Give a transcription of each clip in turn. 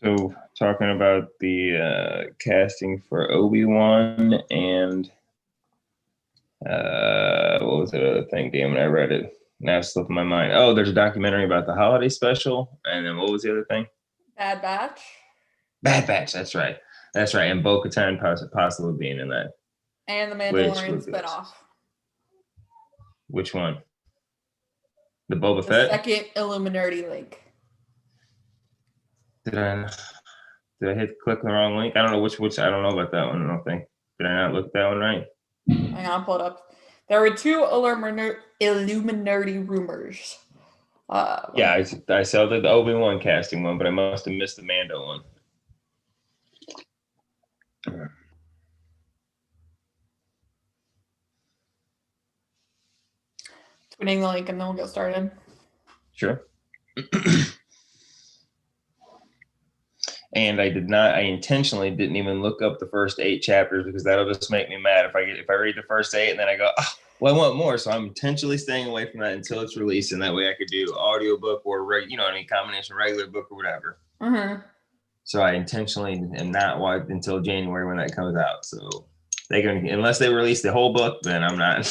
So, talking about the casting for Obi-Wan and what was the other thing? Damn it, I read it. Now it's slipping my mind. Oh, there's a documentary about the holiday special. And then what was the other thing? Bad Batch. Bad Batch. That's right. That's right. And Bo-Katan possibly being in that. And the Mandalorian spinoff. Which one? The Boba The Fett? second Illuminati link. Did I hit click the wrong link? I don't know which I don't know about that one. I don't think. Did I not look at that one right? Hang on, pull it up. There were two Illuminati rumors. Yeah, I saw the Obi-Wan casting one, but I must have missed the Mando one. Tweeting the link and then we'll get started. Sure. And I intentionally didn't even look up the first 8 chapters because that'll just make me mad if I read the first 8 and then I go, oh, well, I want more. So I'm intentionally staying away from that until it's released, and that way I could do audiobook or combination regular book or whatever. Mm-hmm. So I intentionally am not watched until January when that comes out. So unless they release the whole book, then I'm not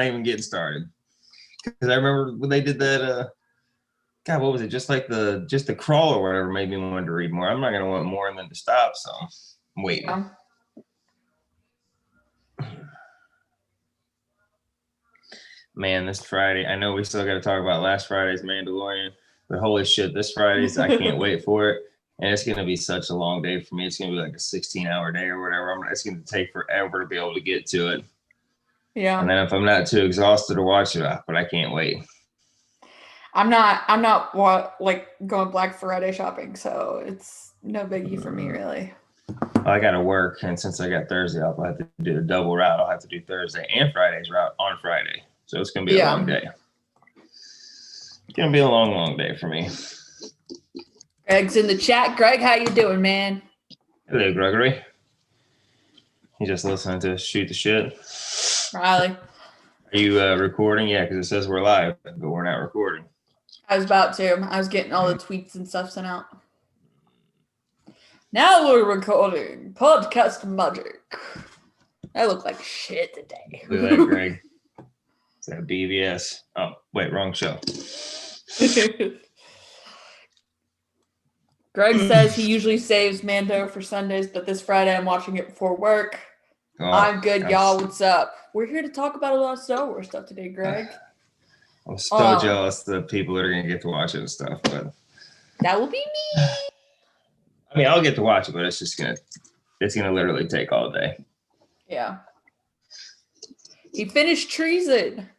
even getting started. Because I remember when they did that. God, what was it? Just the crawl or whatever made me want to read more. I'm not gonna want more than to stop, so I'm waiting. Yeah. Man, this Friday, I know we still got to talk about last Friday's Mandalorian, but holy shit, this Friday's, I can't wait for it. And it's going to be such a long day for me. It's going to be like a 16-hour day or whatever. It's going to take forever to be able to get to it. Yeah. And then if I'm not too exhausted to watch it, but I can't wait. I'm not going Black Friday shopping, so it's no biggie for me, really. I got to work, and since I got Thursday off, I have to do a double route. I'll have to do Thursday and Friday's route on Friday. So it's going to be a long day. It's going to be a long, long day for me. Greg's in the chat. Greg, how you doing, man? Hello, Gregory. You just listening to Shoot the Shit? Riley. Are you recording? Yeah, because it says we're live, but we're not recording. I was about to. I was getting all the tweets and stuff sent out. Now we're recording podcast magic. I look like shit today. Look at that, Greg. Is that BVS? Oh, wait, wrong show. Greg says he usually saves Mando for Sundays, but this Friday I'm watching it before work. Oh, I'm good, y'all. What's up? We're here to talk about a lot of Star Wars stuff today, Greg. I'm so jealous of the people that are going to get to watch it and stuff, but that will be me. I mean, I'll get to watch it, but it's gonna literally take all day. Yeah. He finished Treason.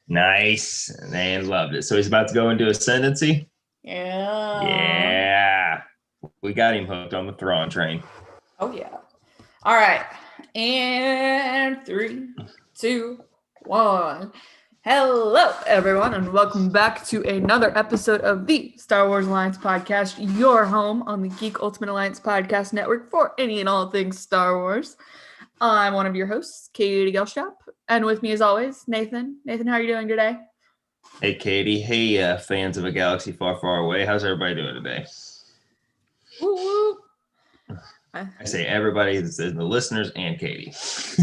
Nice. And loved it. So he's about to go into Ascendancy? Yeah. Yeah. We got him hooked on the Thrawn train. Oh, yeah. All right. And 3, 2, 1. Hello, everyone, and welcome back to another episode of the Star Wars Alliance Podcast, your home on the Geek Ultimate Alliance Podcast Network for any and all things Star Wars. I'm one of your hosts, Katie Gelshop, and with me, as always, Nathan. Nathan, how are you doing today? Hey, Katie. Hey, fans of a galaxy far, far away. How's everybody doing today? Woo woo. I say everybody, the listeners and Katie. It's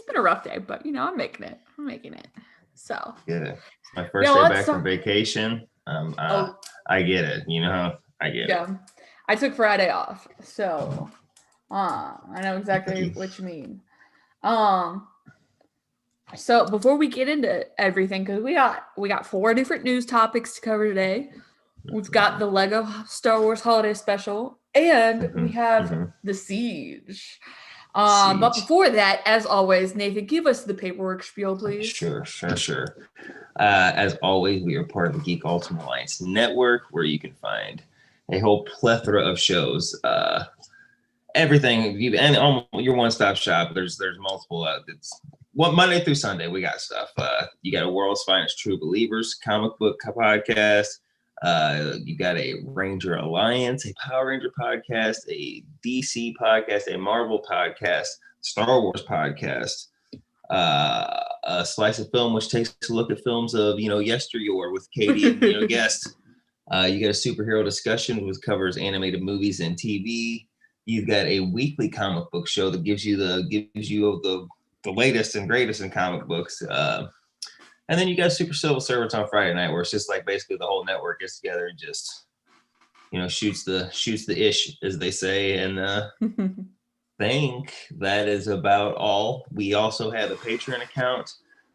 been a rough day, but I'm making it. So yeah, it's my first day back from vacation. I get it. I get it. Yeah, I took Friday off, so I know exactly what you mean. So before we get into everything, because we got 4 different news topics to cover today. We've got the Lego Star Wars Holiday Special, and we have the Siege. But before that, as always, Nathan, give us the paperwork spiel, please. Sure. As always, we are part of the Geek Ultimate Alliance Network, where you can find a whole plethora of shows. Everything, and your one-stop shop. There's multiple. It's Monday through Sunday. We got stuff. You got a World's Finest True Believers comic book podcast. You got a Ranger Alliance, a Power Ranger podcast, a DC podcast, a Marvel podcast, Star Wars podcast, a Slice of Film, which takes a look at films of yesteryear with Katie and guest. You got a superhero discussion, which covers animated movies and TV. You've got a weekly comic book show that gives you the latest and greatest in comic books. And then you got Super Civil Servants on Friday night, where it's just like basically the whole network gets together and just shoots the ish, as they say. And think that is about all. We also have a Patreon account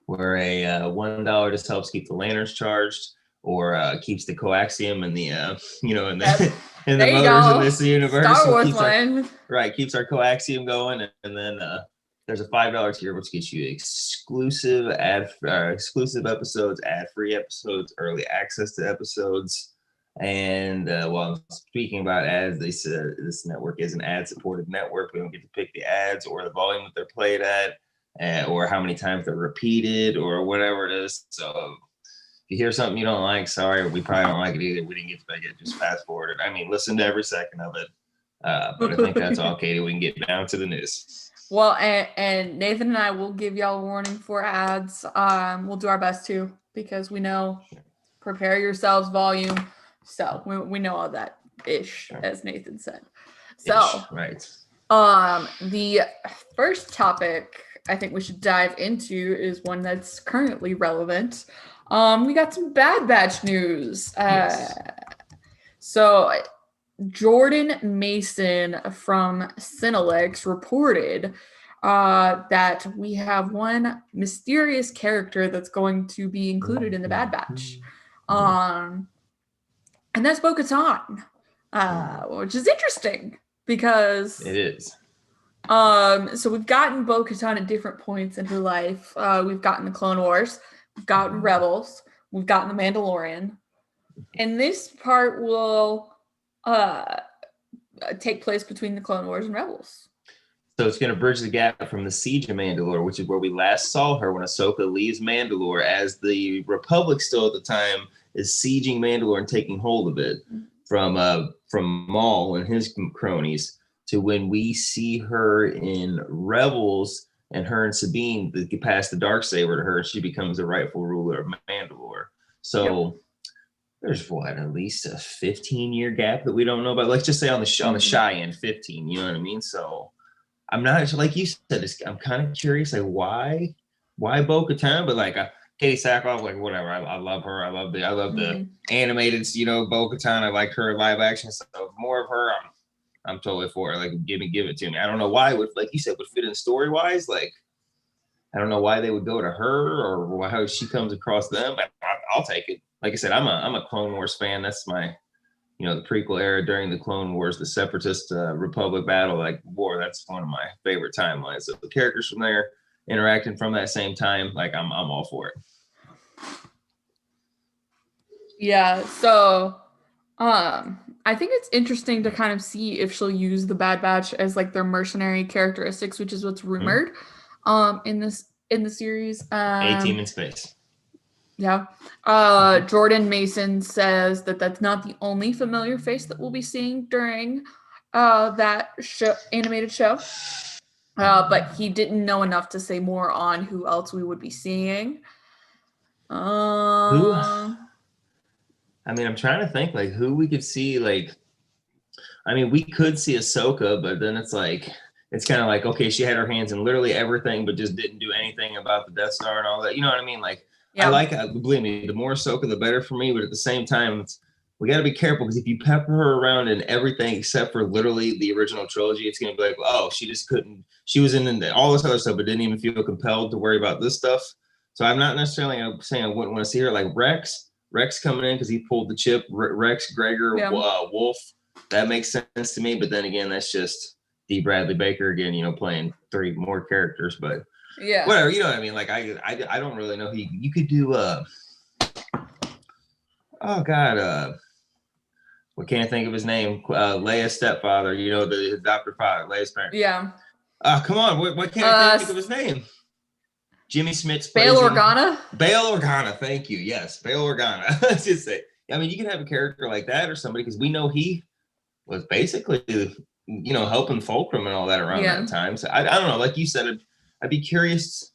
where a $1 just helps keep the lanterns charged, or keeps the coaxium and the and the and the motors in this universe. Star Wars keeps our coaxium going, and then there's a $5 tier which gets you exclusive episodes, ad-free episodes, early access to episodes. And while I'm speaking about ads, they said this network is an ad-supported network. We don't get to pick the ads or the volume that they're played at, or how many times they're repeated, or whatever it is. So if you hear something you don't like, sorry, we probably don't like it either. We didn't get to pick it. Just fast forward it. I mean, listen to every second of it. But I think that's all, Katie. We can get down to the news. Well, and Nathan and I will give y'all a warning for ads. We'll do our best to, because we know, prepare yourselves volume. So we know all that ish, as Nathan said. So right. The first topic I think we should dive into is one that's currently relevant. We got some Bad Batch news. Yes. So Jordan Mason from Cinelex reported that we have one mysterious character that's going to be included in the Bad Batch. And that's Bo-Katan, which is interesting because it is. So we've gotten Bo-Katan at different points in her life. We've gotten the Clone Wars, we've gotten Rebels, we've gotten the Mandalorian, and this part will take place between the Clone Wars and Rebels. So it's going to bridge the gap from the Siege of Mandalore, which is where we last saw her when Ahsoka leaves Mandalore, as the Republic still at the time is sieging Mandalore and taking hold of it from Maul and his cronies, to when we see her in Rebels and her and Sabine pass the Darksaber to her, and she becomes the rightful ruler of Mandalore. So there's at least a 15-year gap that we don't know about. Let's just say on the Cheyenne, 15. You know what I mean? So I'm not, like you said, I'm kind of curious, like why Bo-Katan, but like Katie Sackhoff, like whatever. I love her. I love the animated, Bo-Katan. I like her live action. So more of her, I'm totally for it. Like give it to me. I don't know why it would, like you said, would fit in story wise. Like I don't know why they would go to her or how she comes across them. But I'll take it. Like I said, I'm a Clone Wars fan. That's my, the prequel era during the Clone Wars, the Separatist Republic battle, like war. That's one of my favorite timelines. So the characters from there interacting from that same time, like I'm all for it. Yeah. So, I think it's interesting to kind of see if she'll use the Bad Batch as like their mercenary characteristics, which is what's rumored, in the series. A-Team in space. Yeah. Jordan Mason says that that's not the only familiar face that we'll be seeing during that animated show. But he didn't know enough to say more on who else we would be seeing. Who? I mean, I'm trying to think like who we could see. Like, I mean, we could see Ahsoka, but then it's kind of like, okay, she had her hands in literally everything, but just didn't do anything about the Death Star and all that. You know what I mean? Like, believe me, the more Ahsoka, the better for me. But at the same time, we got to be careful, because if you pepper her around in everything except for literally the original trilogy, it's going to be like, oh, she just couldn't. She was in all this other stuff, but didn't even feel compelled to worry about this stuff. So I'm not necessarily saying I wouldn't want to see her. Like Rex coming in because he pulled the chip. Rex, Gregor, Wolf. That makes sense to me. But then again, that's just D. Bradley Baker again, playing 3 more characters. But whatever, you know what I mean? Like I don't really know who you could do. Oh God, what can't I think of his name? Leia's stepfather. The adopted father, Leia's parent. Yeah. Come on, what can't I think of his name? Jimmy Smits. Bail Organa? Bail Organa, thank you. Yes, Bail Organa. Let's just say. I mean, you can have a character like that or somebody, because we know he was basically, helping Fulcrum and all that around that time. So I don't know. Like you said, I'd be curious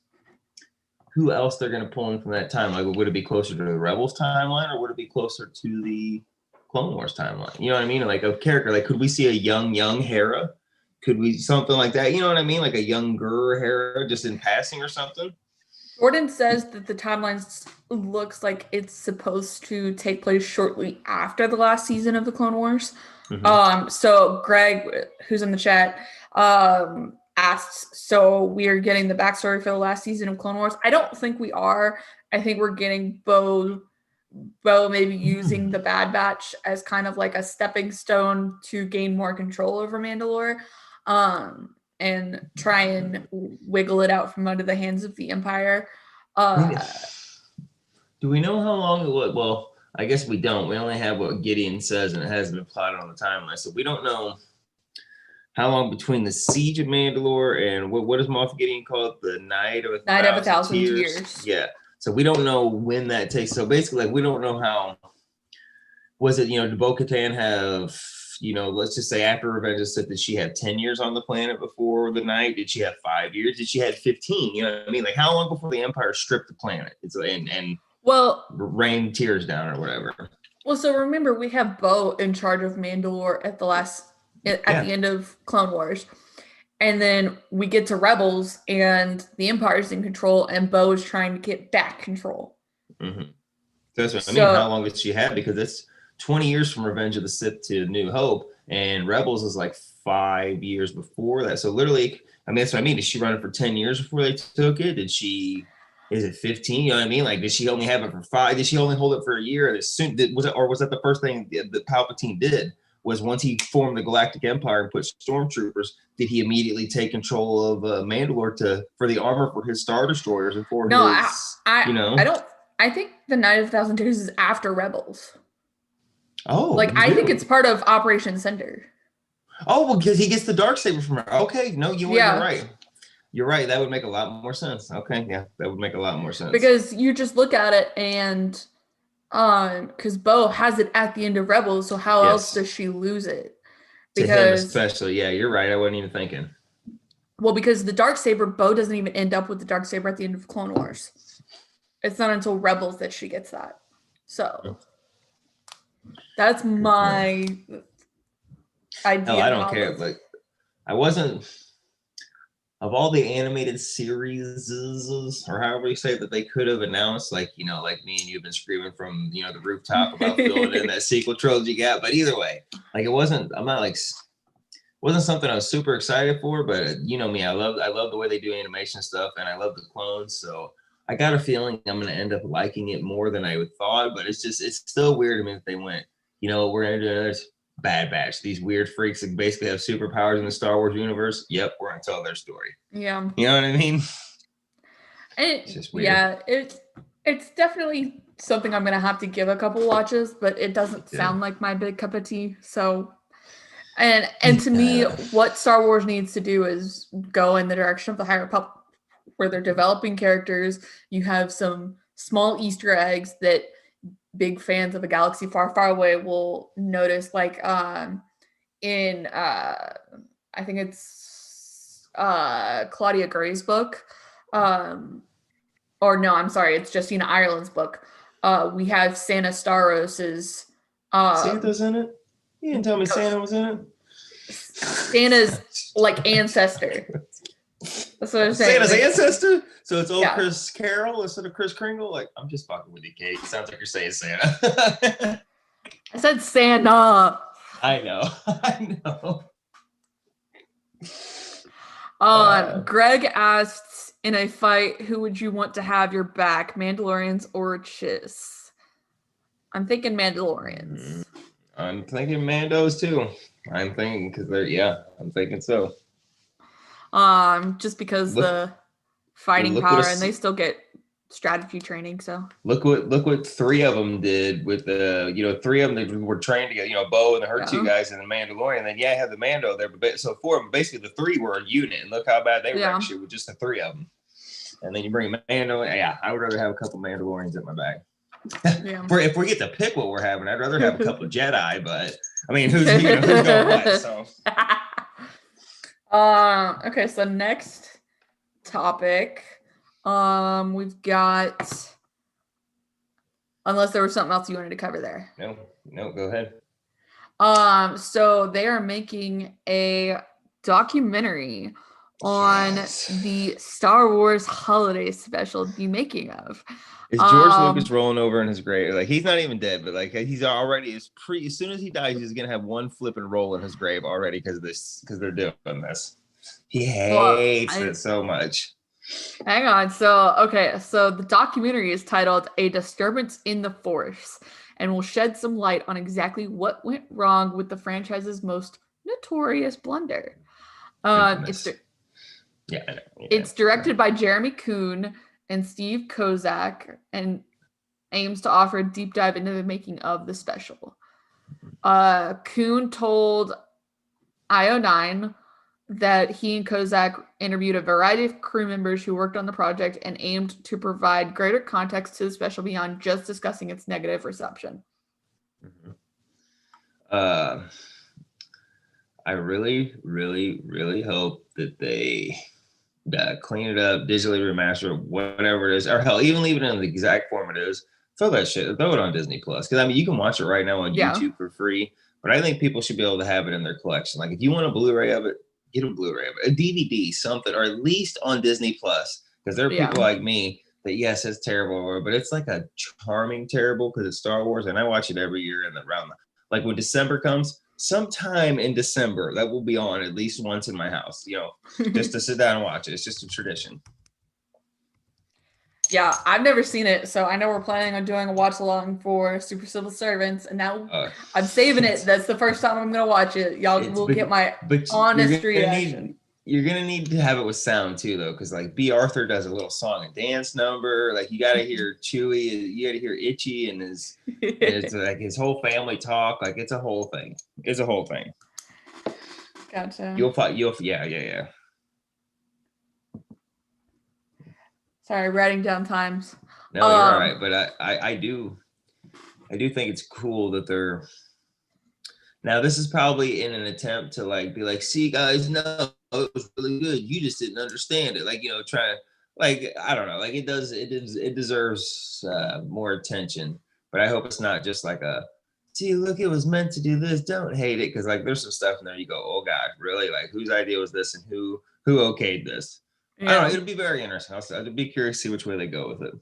who else they're going to pull in from that time. Like, would it be closer to the Rebels timeline, or would it be closer to the Clone Wars timeline. You know what I mean? Like a character, like could we see a young Hera? Could we something like that? You know what I mean? Like a younger Hera just in passing or something? Jordan says that the timeline looks like it's supposed to take place shortly after the last season of the Clone Wars. So Greg, who's in the chat, asked, so we're getting the backstory for the last season of Clone Wars? I don't think we are. I think we're getting Bo maybe using the Bad Batch as kind of like a stepping stone to gain more control over Mandalore, and try and wiggle it out from under the hands of the Empire. Do we know how long it was? Well, I guess we don't. We only have what Gideon says, and it hasn't been plotted on the timeline, so we don't know how long between the siege of Mandalore and what does Moff Gideon call it? The Night of a Thousand Years. Yeah. So we don't know when that takes. So basically, like we don't know how. Was it, did Bo-Katan have, let's just say after Revenge of the Sith, did she have 10 years on the planet before the night? Did she have 5 years? Did she have 15? You know what I mean? Like how long before the Empire stripped the planet and rained tears down or whatever? Well, so remember we have Bo in charge of Mandalore at the end of Clone Wars. And then we get to Rebels and the Empire's in control and Bo is trying to get back control. Mm-hmm. That's what I mean. How long did she have? Because it's 20 years from Revenge of the Sith to New Hope, and Rebels is like 5 years before that. So literally, that's what I mean. Did she run it for 10 years before they took it? Is it 15? You know what I mean? Like, did she only have it for 5? Did she only hold it for a year? Was that the first thing that Palpatine did? Was once he formed the Galactic Empire and put stormtroopers, did he immediately take control of Mandalore for the armor for his Star Destroyers and for his, I think the Night of 1,000 Tears is after Rebels. Oh, I think it's part of Operation Cinder. Oh, well, because he gets the Darksaber from her. Okay, no, you're right. You're right. That would make a lot more sense. Okay, yeah, that would make a lot more sense. Because you just look at it and because Bo has it at the end of Rebels, so how else does she lose it? To him especially, yeah, you're right. I wasn't even thinking. Well, because the Darksaber, Bo doesn't even end up with the Darksaber at the end of Clone Wars. It's not until Rebels that she gets that. So that's my idea. Hell, I don't care. Like, I wasn't. Of all the animated series, or however you say that they could have announced, like me and you have been screaming from the rooftop about filling in that sequel trilogy gap. But either way, like it wasn't something I was super excited for. But you know me, I love the way they do animation stuff, and I love the clones. So I got a feeling I'm gonna end up liking it more than I would thought. But it's still weird to me that they went, we're gonna do another Bad Batch. These weird freaks that basically have superpowers in the Star Wars universe. Yep, we're gonna tell their story. Yeah, you know what I mean. It's just weird. Yeah, it's definitely something I'm gonna have to give a couple watches, but it doesn't sound like my big cup of tea. So, and to me, what Star Wars needs to do is go in the direction of the High Republic, where they're developing characters. You have some small Easter eggs that big fans of A Galaxy Far, Far Away will notice, like in I think it's Claudia Gray's book, or no, I'm sorry, it's Justina Ireland's book. We have Santa Staros's Santa's in it? You didn't tell me Santa was in it? Santa's like ancestor. That's what I'm saying. Santa's ancestor? So it's old Chris Carroll instead of Chris Kringle? Like, I'm just fucking with you, Kate. It sounds like you're saying Santa. I said Santa. I know. Greg asked, in a fight, who would you want to have your back, Mandalorians or Chiss? I'm thinking Mandalorians. I'm thinking Mandos too. I'm thinking I'm thinking so. Just because the fighting power, and they still get strategy training. So look what 3 of them did with the 3 of them that were trained together. Bo and her 2 guys in the Mandalorian. And then I had the Mando there, but so 4 of them, basically the 3 were a unit. And look how bad they were actually with just the 3 of them. And then you bring Mando. Yeah, I would rather have a couple Mandalorians at my back. Yeah. If we get to pick what we're having, I'd rather have a couple of Jedi. But I mean, who's going what? So. Okay, so next topic, we've got Unless there was something else you wanted to cover there. No, go ahead. So they are making a documentary on the Star Wars holiday special, the making of. Is George Lucas rolling over in his grave? Like, he's not even dead, but like he's already as soon as he dies, he's gonna have one flip and roll in his grave already because they're doing this. He hates it so much. Hang on. So the documentary is titled "A Disturbance in the Force" and will shed some light on exactly what went wrong with the franchise's most notorious blunder. It's directed by Jeremy Kuhn and Steve Kozak and aims to offer a deep dive into the making of the special. Kuhn told IO9 that he and Kozak interviewed a variety of crew members who worked on the project and aimed to provide greater context to the special beyond just discussing its negative reception. I really, really, really hope that they clean it up, digitally remaster it, whatever it is, or hell, even leave it in the exact form it is. Throw that shit, throw it on Disney Plus. Because I mean, you can watch it right now on YouTube for free, but I think people should be able to have it in their collection. Like, if you want a Blu-ray of it, get a Blu-ray of it, a DVD, something, or at least on Disney Plus. Because there are people like me that, yes, it's terrible, but it's like a charming terrible because it's Star Wars, and I watch it every year and around. Like when December comes, sometime in December, that will be on at least once in my house, just to sit down and watch it. It's just a tradition. Yeah, I've never seen it, so I know we're planning on doing a watch along for Super Civil Servants, and now I'm saving it. That's the first time I'm gonna watch it. Y'all will get my honest reaction. You're gonna need to have it with sound too, though, because like B. Arthur does a little song and dance number. Like, you got to hear Chewie, you got to hear Itchy, and it's like his whole family talk. Like, it's a whole thing. It's a whole thing. Gotcha. Yeah. Sorry, writing down times. No, you're all right, but I do think it's cool that they're. Now, this is probably in an attempt to like be like, see, guys, no, it was really good. You just didn't understand it. Like, try, like, I don't know, like it deserves more attention. But I hope it's not just like a, see, look, it was meant to do this. Don't hate it, because like there's some stuff in there you go, oh God, really? Like, whose idea was this, and who okayed this? Yeah. I don't know. It'll be very interesting. I'd be curious to see which way they go with it.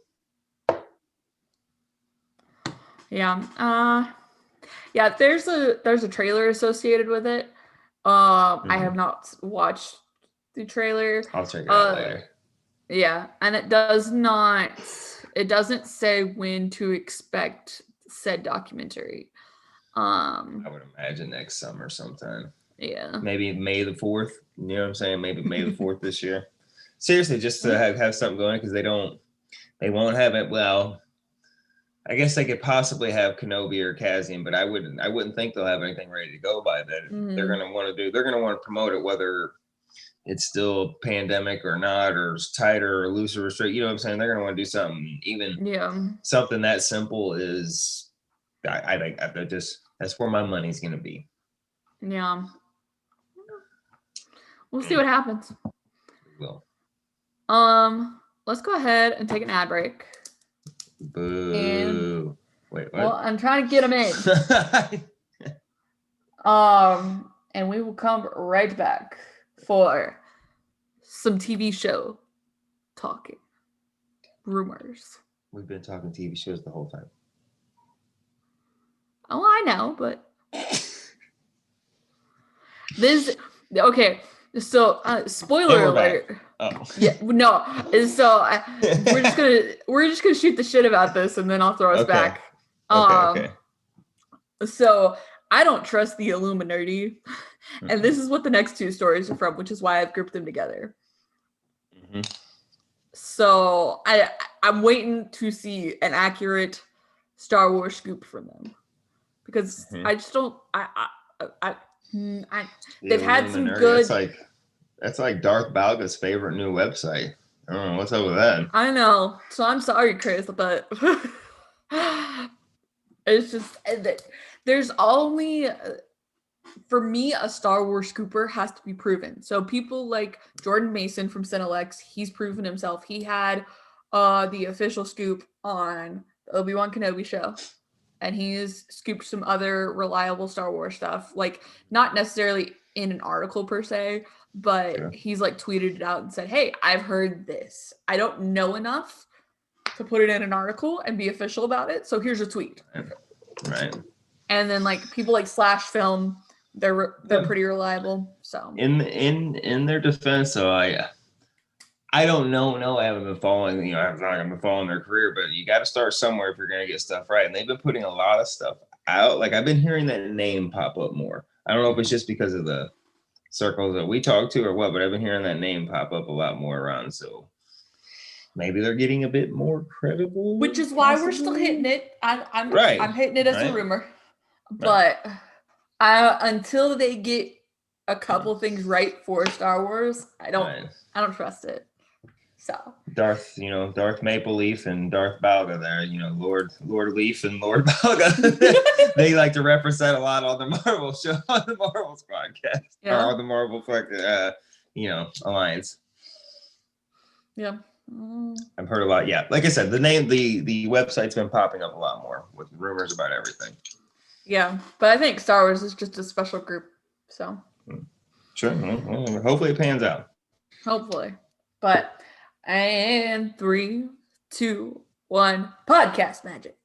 Yeah. Yeah, there's a trailer associated with it. I have not watched the trailer. I'll check it out later. Yeah, and it doesn't say when to expect said documentary. I would imagine next summer sometime. Yeah. Maybe May the 4th. You know what I'm saying? Maybe May the 4th this year. Seriously, just to have something going, because they won't have it. Well, I guess they could possibly have Kenobi or Cassian, but I wouldn't think they'll have anything ready to go by then. Mm-hmm. They're gonna want to promote it, whether it's still pandemic or not, or it's tighter or looser restrict. You know what I'm saying? They're gonna want to do something, something that simple is. I think that's where my money's gonna be. Yeah. We'll see what happens. We will. Let's go ahead and take an ad break. Boo. Wait, what? Well, I'm trying to get them in. And we will come right back for some TV show talking. Rumors. We've been talking TV shows the whole time. Oh, I know, but okay. So, spoiler alert. Back. Oh. Yeah, no. So we're just gonna shoot the shit about this, and then I'll throw us back. Okay. So I don't trust the Illuminati, and this is what the next two stories are from, which is why I've grouped them together. Mm-hmm. So I'm waiting to see an accurate Star Wars scoop from them, because I just don't. They've had some good. That's like Darth Balga's favorite new website. I don't know what's up with that. I know. So I'm sorry, Chris, but it's just there's only, for me, a Star Wars scooper has to be proven. So people like Jordan Mason from Cinelex, he's proven himself. He had the official scoop on Obi-Wan Kenobi show. And he's scooped some other reliable Star Wars stuff. Like, not necessarily in an article per se, but Sure. he's like tweeted it out and said, hey, I've heard this. I don't know enough to put it in an article and be official about it. So here's a tweet. Right. And then like people like Slash Film, they're pretty reliable. So in their defense, so I don't know. No, I haven't been following. You know, I've been following their career, but you got to start somewhere if you're going to get stuff right. And they've been putting a lot of stuff out. Like I've been hearing that name pop up more. I don't know if it's just because of the circles that we talk to or what, but I've been hearing that name pop up a lot more around. So maybe they're getting a bit more credible. Which is why we're still hitting it. I'm hitting it as a rumor, but until they get a couple things right for Star Wars, I don't trust it. So Darth Maple Leaf and Darth Balga there, Lord Leaf and Lord Balga. They like to reference that a lot on the Marvel show, on the Marvel's podcast, or on the Marvel alliance. Yeah. I've heard a lot. Yeah. Like I said, the website's been popping up a lot more with rumors about everything. Yeah. But I think Star Wars is just a special group. So sure. Well, hopefully it pans out. Hopefully. But and 3, 2, 1, podcast magic.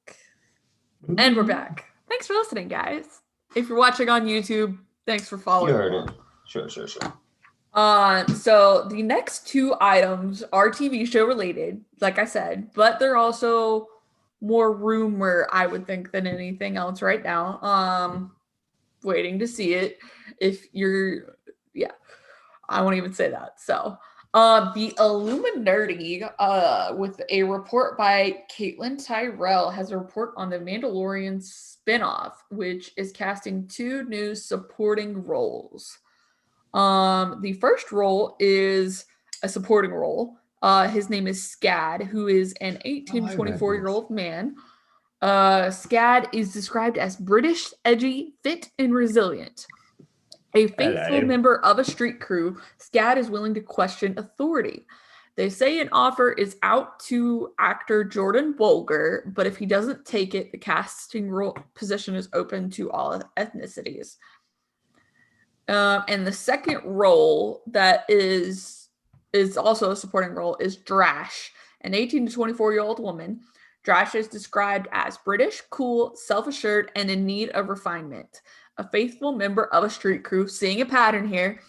And we're back. Thanks for listening, guys. If you're watching on YouTube, thanks for following. You heard it. Sure. So the next 2 items are TV show related, like I said, but they're also more rumor, I would think, than anything else right now. Waiting to see it. I won't even say that. So the Illuminati, with a report by Caitlin Tyrell, has a report on the Mandalorian spinoff, which is casting 2 new supporting roles. The first role is a supporting role. His name is Scad, who is an 18 to 24-year-old man. Scad is described as British, edgy, fit, and resilient. A faithful member of a street crew, Scad is willing to question authority. They say an offer is out to actor Jordan Bolger, but if he doesn't take it, the casting role position is open to all ethnicities. And the second role that is also a supporting role is Drash, an 18 to 24-year-old woman. Drash is described as British, cool, self-assured, and in need of refinement. A faithful member of a street crew, seeing a pattern here,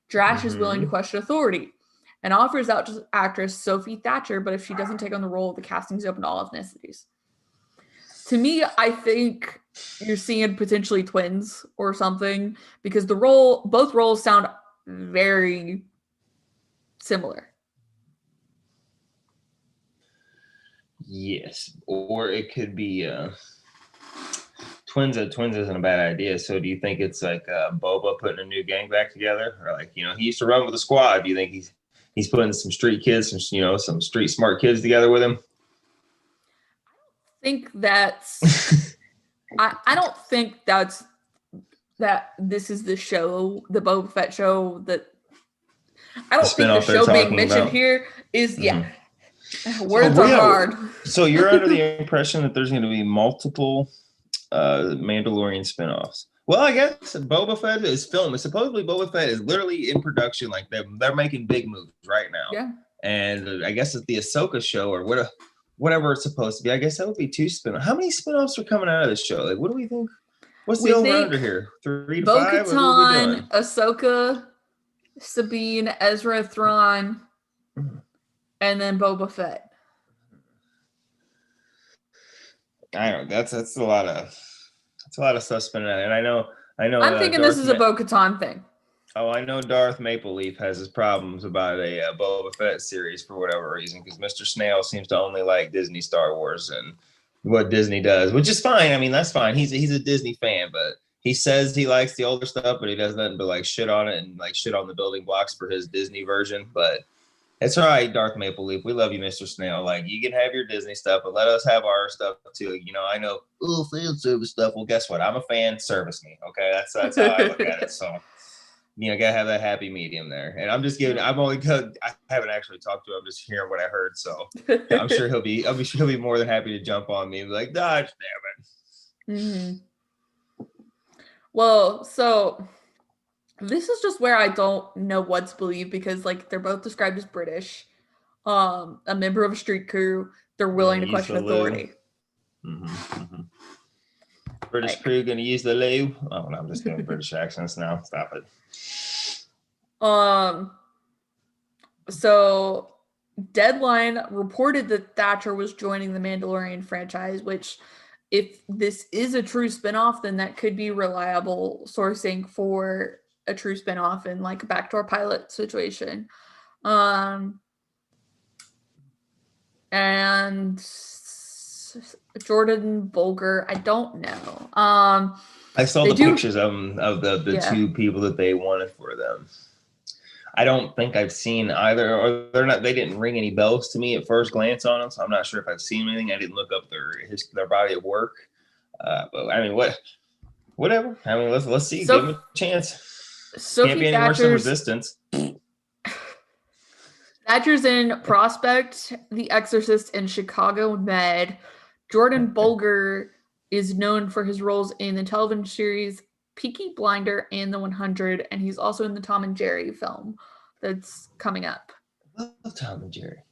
Drash is willing to question authority and offers out to actress Sophie Thatcher, but if she doesn't take on the role, the casting is open to all ethnicities. To me, I think you're seeing potentially twins or something, because both roles sound very similar. Yes, or it could be twins. Twins isn't a bad idea. So do you think it's like Boba putting a new gang back together, or like he used to run with a squad? Do you think he's putting some street kids, some street smart kids together with him? I think that's. I don't think that this is the show, the Boba Fett show. That I don't think the show being mentioned here is words are hard. So you're under the impression that there's going to be multiple Mandalorian spinoffs. Well, I guess Boba Fett is filming. Supposedly Boba Fett is literally in production. Like they're making big moves right now. Yeah. And I guess it's the Ahsoka show or whatever it's supposed to be. I guess that would be 2 spinoffs. How many spinoffs are coming out of this show? Like, what do we think? What's the over-under here? 3 to 5? Bo-Katan, Ahsoka, Sabine, Ezra, Thrawn, and then Boba Fett. I don't know. That's a lot of stuff spinning out. And I know. I'm thinking this is a Bo-Katan thing. Oh, I know Darth Maple Leaf has his problems about a Boba Fett series for whatever reason, because Mr. Snail seems to only like Disney Star Wars and what Disney does, which is fine. I mean, that's fine. He's a Disney fan, but he says he likes the older stuff, but he does nothing but like shit on it and like shit on the building blocks for his Disney version. But it's all right, Darth Maple Leaf. We love you, Mr. Snail. Like, you can have your Disney stuff, but let us have our stuff too. I know, fan service stuff. Well, guess what? I'm a fan. Service me. Okay, that's how I look at it. So. gotta have that happy medium there. And I'm just giving. I'm only good. I haven't actually talked to him. I'm just hearing what I heard. So I'm sure he'll be more than happy to jump on me and be like, "Dodge, damn it." Mm-hmm. Well, so this is just where I don't know what to believe because like they're both described as British, a member of a street crew. They're willing to question authority. Mm-hmm, mm-hmm. British Like, crew gonna use the loo. Oh, no, I'm just doing British accents now. Stop it. So Deadline reported that Thatcher was joining the Mandalorian franchise, which if this is a true spinoff, then that could be reliable sourcing for a true spinoff in like a backdoor pilot situation. And Jordan Bolger, I don't know. I saw the pictures of the two people that they wanted for them. I don't think I've seen either, or they didn't ring any bells to me at first glance on them, so I'm not sure if I've seen anything. I didn't look up their body of work. But I mean, whatever. I mean, let's see. Give them a chance. Can't be any worse than Resistance. Thatcher's in Prospect, The Exorcist, and Chicago Med. Jordan Bolger is known for his roles in the television series Peaky Blinder and The 100, and he's also in the Tom and Jerry film that's coming up. I love Tom and Jerry.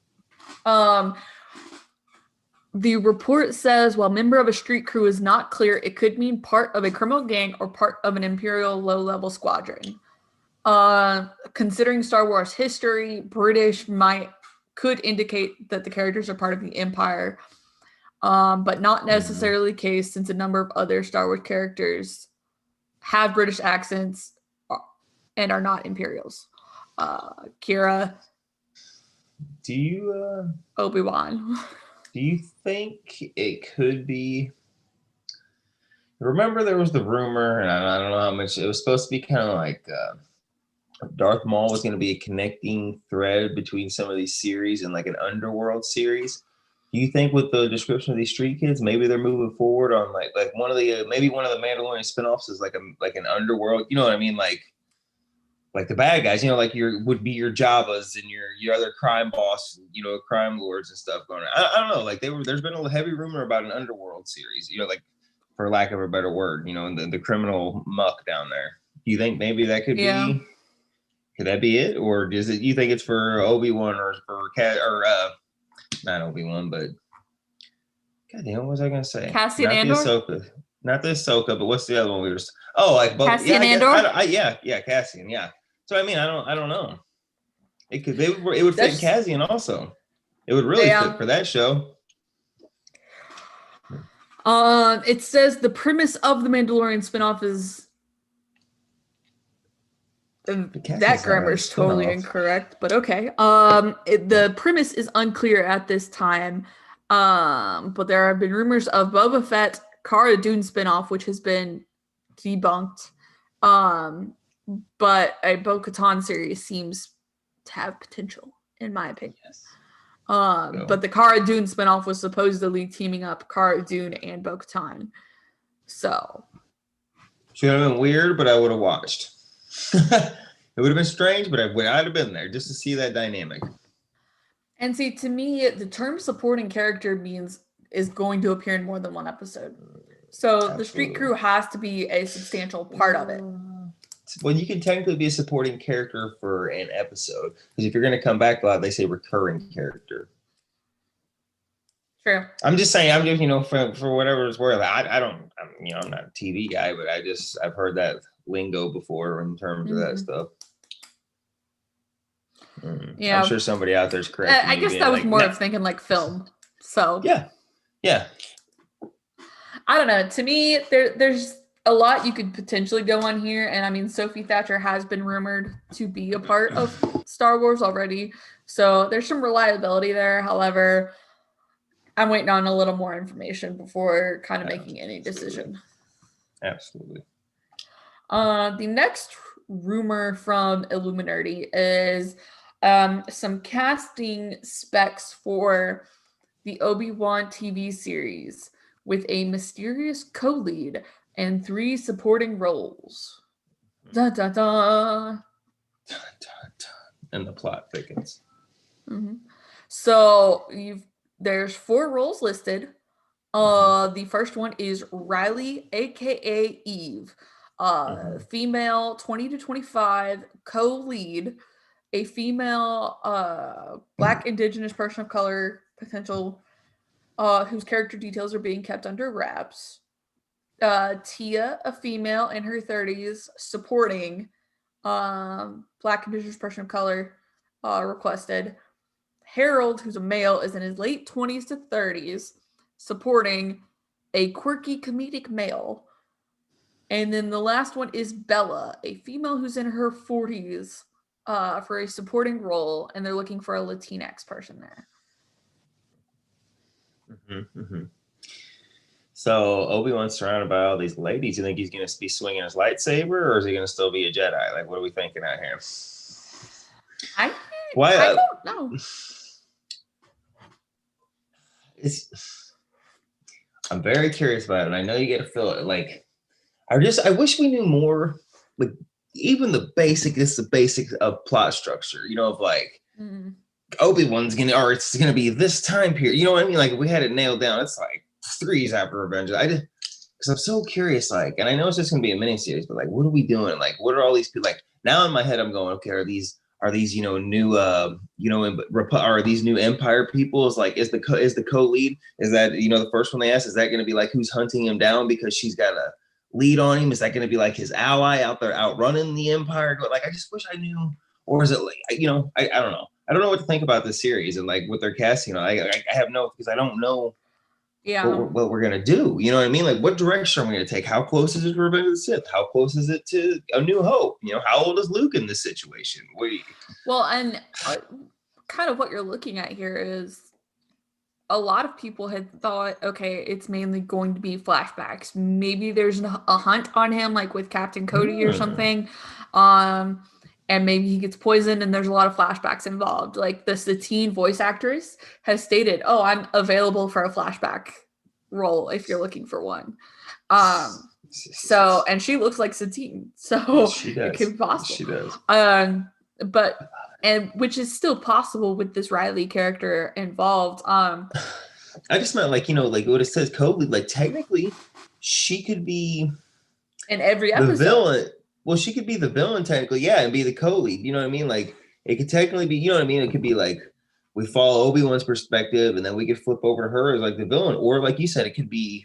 The report says, while member of a street crew is not clear, it could mean part of a criminal gang or part of an Imperial low-level squadron. Considering Star Wars history, British could indicate that the characters are part of the Empire, but not necessarily the case since a number of other Star Wars characters have British accents and are not Imperials. Kira. Do you Obi-Wan. Do you think it could be? Remember, there was the rumor, and I don't know how much it was supposed to be. Kind of like Darth Maul was going to be a connecting thread between some of these series and like an underworld series. Do you think with the description of these street kids, maybe they're moving forward on like one of the maybe one of the Mandalorian spinoffs is like an underworld? You know what I mean? Like the bad guys, like would be your Jabbas and your other crime boss, crime lords and stuff going on. I don't know. Like there's been a heavy rumor about an underworld series, like for lack of a better word, and the criminal muck down there. Do you think maybe that could be? Could that be it, or does it? You think it's for Obi-Wan or for not Obi-Wan, but goddamn, what was I gonna say? Cassian Andor. Not the Ahsoka, but what's the other one we were? Oh, like both. Cassian Andor. Yeah, Cassian. Yeah. So I mean, I don't know. It would fit Cassian also. It would really fit for that show. It says the premise of the Mandalorian spinoff is that grammar is totally incorrect, but okay. The premise is unclear at this time. But there have been rumors of Boba Fett, Cara Dune spinoff, which has been debunked. But a Bo-Katan series seems to have potential, in my opinion. Yes. But the Cara Dune spinoff was supposedly teaming up Cara Dune and Bo-Katan. So. Should have been weird, but I would have watched. It would have been strange, but I'd have been there just to see that dynamic. And see, to me, the term supporting character is going to appear in more than one episode. So Absolutely. The street crew has to be a substantial part of it. Well, you can technically be a supporting character for an episode. Because if you're going to come back a lot, they say recurring character. True. I'm just saying, for whatever it's worth, I'm not a TV guy, but I've heard that lingo before in terms of that stuff. Yeah. I'm sure somebody out there's correct. I guess that was more of thinking like film. So. Yeah. I don't know. To me, there's a lot you could potentially go on here. And I mean, Sophie Thatcher has been rumored to be a part of Star Wars already. So there's some reliability there. However, I'm waiting on a little more information before kind of making any decision. Absolutely. The next rumor from Illuminati is some casting specs for the Obi-Wan TV series with a mysterious co-lead and 3 supporting roles. Dun, dun, dun. And the plot thickens. Mm-hmm. So there's 4 roles listed. The first one is Riley, aka Eve, female, 20 to 25, co-lead, a female, Black Indigenous person of color, potential, whose character details are being kept under wraps. Tia, a female in her 30s, supporting, Black Indigenous person of color, requested. Harold, who's a male, is in his late 20s to 30s, supporting a quirky comedic male. And then the last one is Bella, a female who's in her 40s, for a supporting role, and they're looking for a Latinx person there. So Obi-Wan's surrounded by all these ladies. You think he's going to be swinging his lightsaber, or is he going to still be a Jedi? Like, what are we thinking out here? I don't know. I'm very curious about it, and I know you get to feel it. Like, I wish we knew more. Like, even the basics of plot structure. You know, of like Obi-Wan's it's gonna be this time period. You know what I mean? Like, if we had it nailed down, it's like 3 years after Revenge. Because I'm so curious. Like, and I know it's just gonna be a miniseries, but like, what are we doing? Like, what are all these people? Like, now in my head, I'm going, okay, are these new are these new Empire people? Is like, is the co-lead, is that the first one they asked, is that going to be like who's hunting him down because she's got a lead on him? Is that going to be like his ally out there outrunning the Empire? Like, I just wish I knew. Or is it like, I don't know. I don't know what to think about this series and like what they're casting. I have because I don't know what we're gonna do. You know what I mean? Like, what direction are we gonna take? How close is it to Revenge of the Sith? How close is it to A New Hope? How old is Luke in this situation? Well, and kind of what you're looking at here is a lot of people had thought, okay, it's mainly going to be flashbacks. Maybe there's a hunt on him, like with Captain Cody or something. And maybe he gets poisoned and there's a lot of flashbacks involved. Like the Satine voice actress has stated, oh, I'm available for a flashback role if you're looking for one. So, and she looks like Satine. So it could be possible. She does. And which is still possible with this Riley character involved. I just meant like what it says code, like technically she could be in every episode. The villain. Well, she could be the villain technically, yeah, and be the co-lead. You know what I mean? Like, it could technically be, you know what I mean? It could be like we follow Obi-Wan's perspective, and then we could flip over to her as like the villain. Or like you said, it could be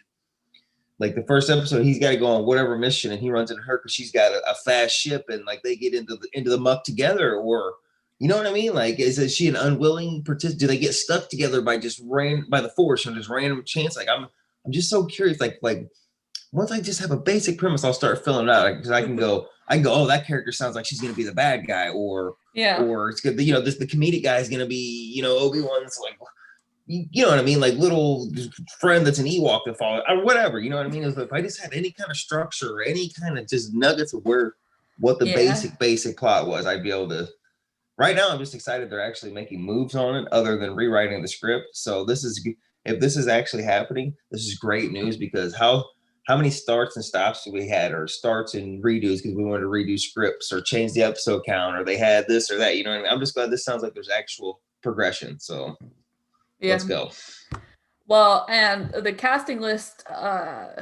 like the first episode, he's got to go on whatever mission, and he runs into her because she's got a fast ship, and like they get into the muck together. Or you know what I mean? Like, is she an unwilling participant? Do they get stuck together by the Force or just random chance? Like, I'm just so curious. Like. Once I just have a basic premise, I'll start filling it out because I can go, oh, that character sounds like she's going to be the bad guy, or it's good. The comedic guy is going to be, Obi-Wan's like, you know what I mean? Like little friend that's an Ewok that follows or whatever, you know what I mean? If I just had any kind of structure or any kind of just nuggets of what the basic plot was, I'd be able to. Right now, I'm just excited they're actually making moves on it other than rewriting the script. So if this is actually happening, this is great news because how many starts and stops do we had, or starts and redos because we wanted to redo scripts or change the episode count, or they had this or that. You know what I mean? I'm just glad this sounds like there's actual progression. So let's go. Well, and the casting list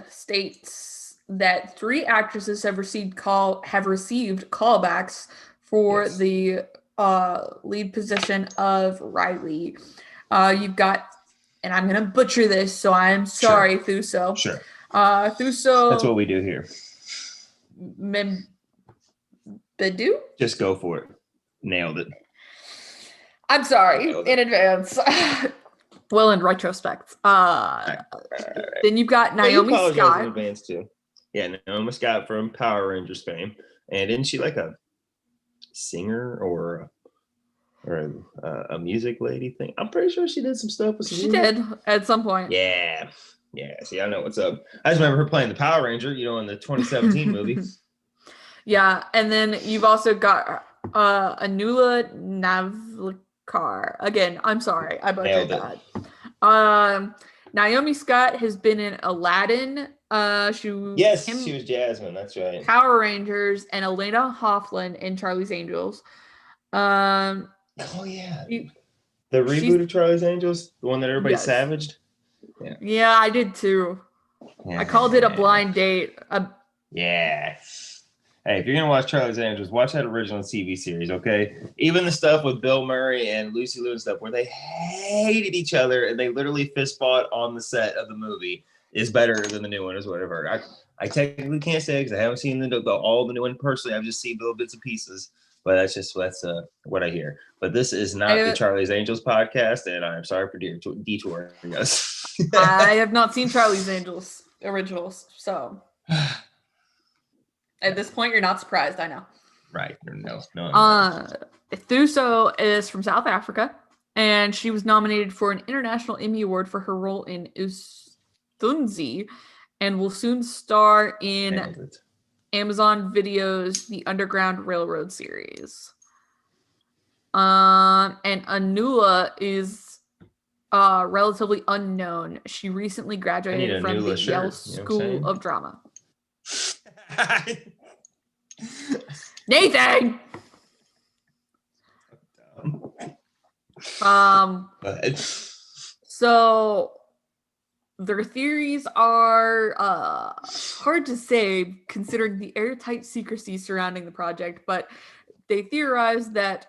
states that 3 actresses have received callbacks for the lead position of Riley. You've got, and I'm gonna butcher this, so I'm sorry, Thuso. Sure. Thuso. That's what we do here. Bedu? Just go for it. Nailed it. I'm sorry in advance. Well, in retrospect. Then you've got Naomi Scott. In advance too. Yeah, Naomi Scott from Power Rangers fame. And isn't she like a singer or a music lady thing? I'm pretty sure she did some stuff with She did at some point. Yeah. Yeah, see, I know what's up. I just remember her playing the Power Ranger, in the 2017 movie. Yeah, and then you've also got Anula Navlikar. Again, I'm sorry, I butchered that. Naomi Scott has been in Aladdin, She was Jasmine. That's right. Power Rangers, and Elena Hoffman in Charlie's Angels. Oh yeah, the reboot of Charlie's Angels, the one that everybody savaged. Yeah, I did too. Yeah. I called it a blind date. Yeah. Hey, if you're gonna watch Charlie's Angels, watch that original TV series, okay? Even the stuff with Bill Murray and Lucy Liu and stuff, where they hated each other and they literally fist fought on the set of the movie, is better than the new one, is whatever. I technically can't say because I haven't seen all the new one personally. I've just seen little bits and pieces, but that's what I hear. But this is not the Charlie's Angels podcast, and I'm sorry for detouring us. I have not seen Charlie's Angels originals, so. At this point, you're not surprised, I know. Right. No. Thuso is from South Africa, and she was nominated for an International Emmy Award for her role in Ustunzi, and will soon star in Amazon Video's The Underground Railroad series. And Anula is relatively unknown. She recently graduated from the Yale School of Drama. Nathan. So their theories are hard to say considering the airtight secrecy surrounding the project, but they theorize that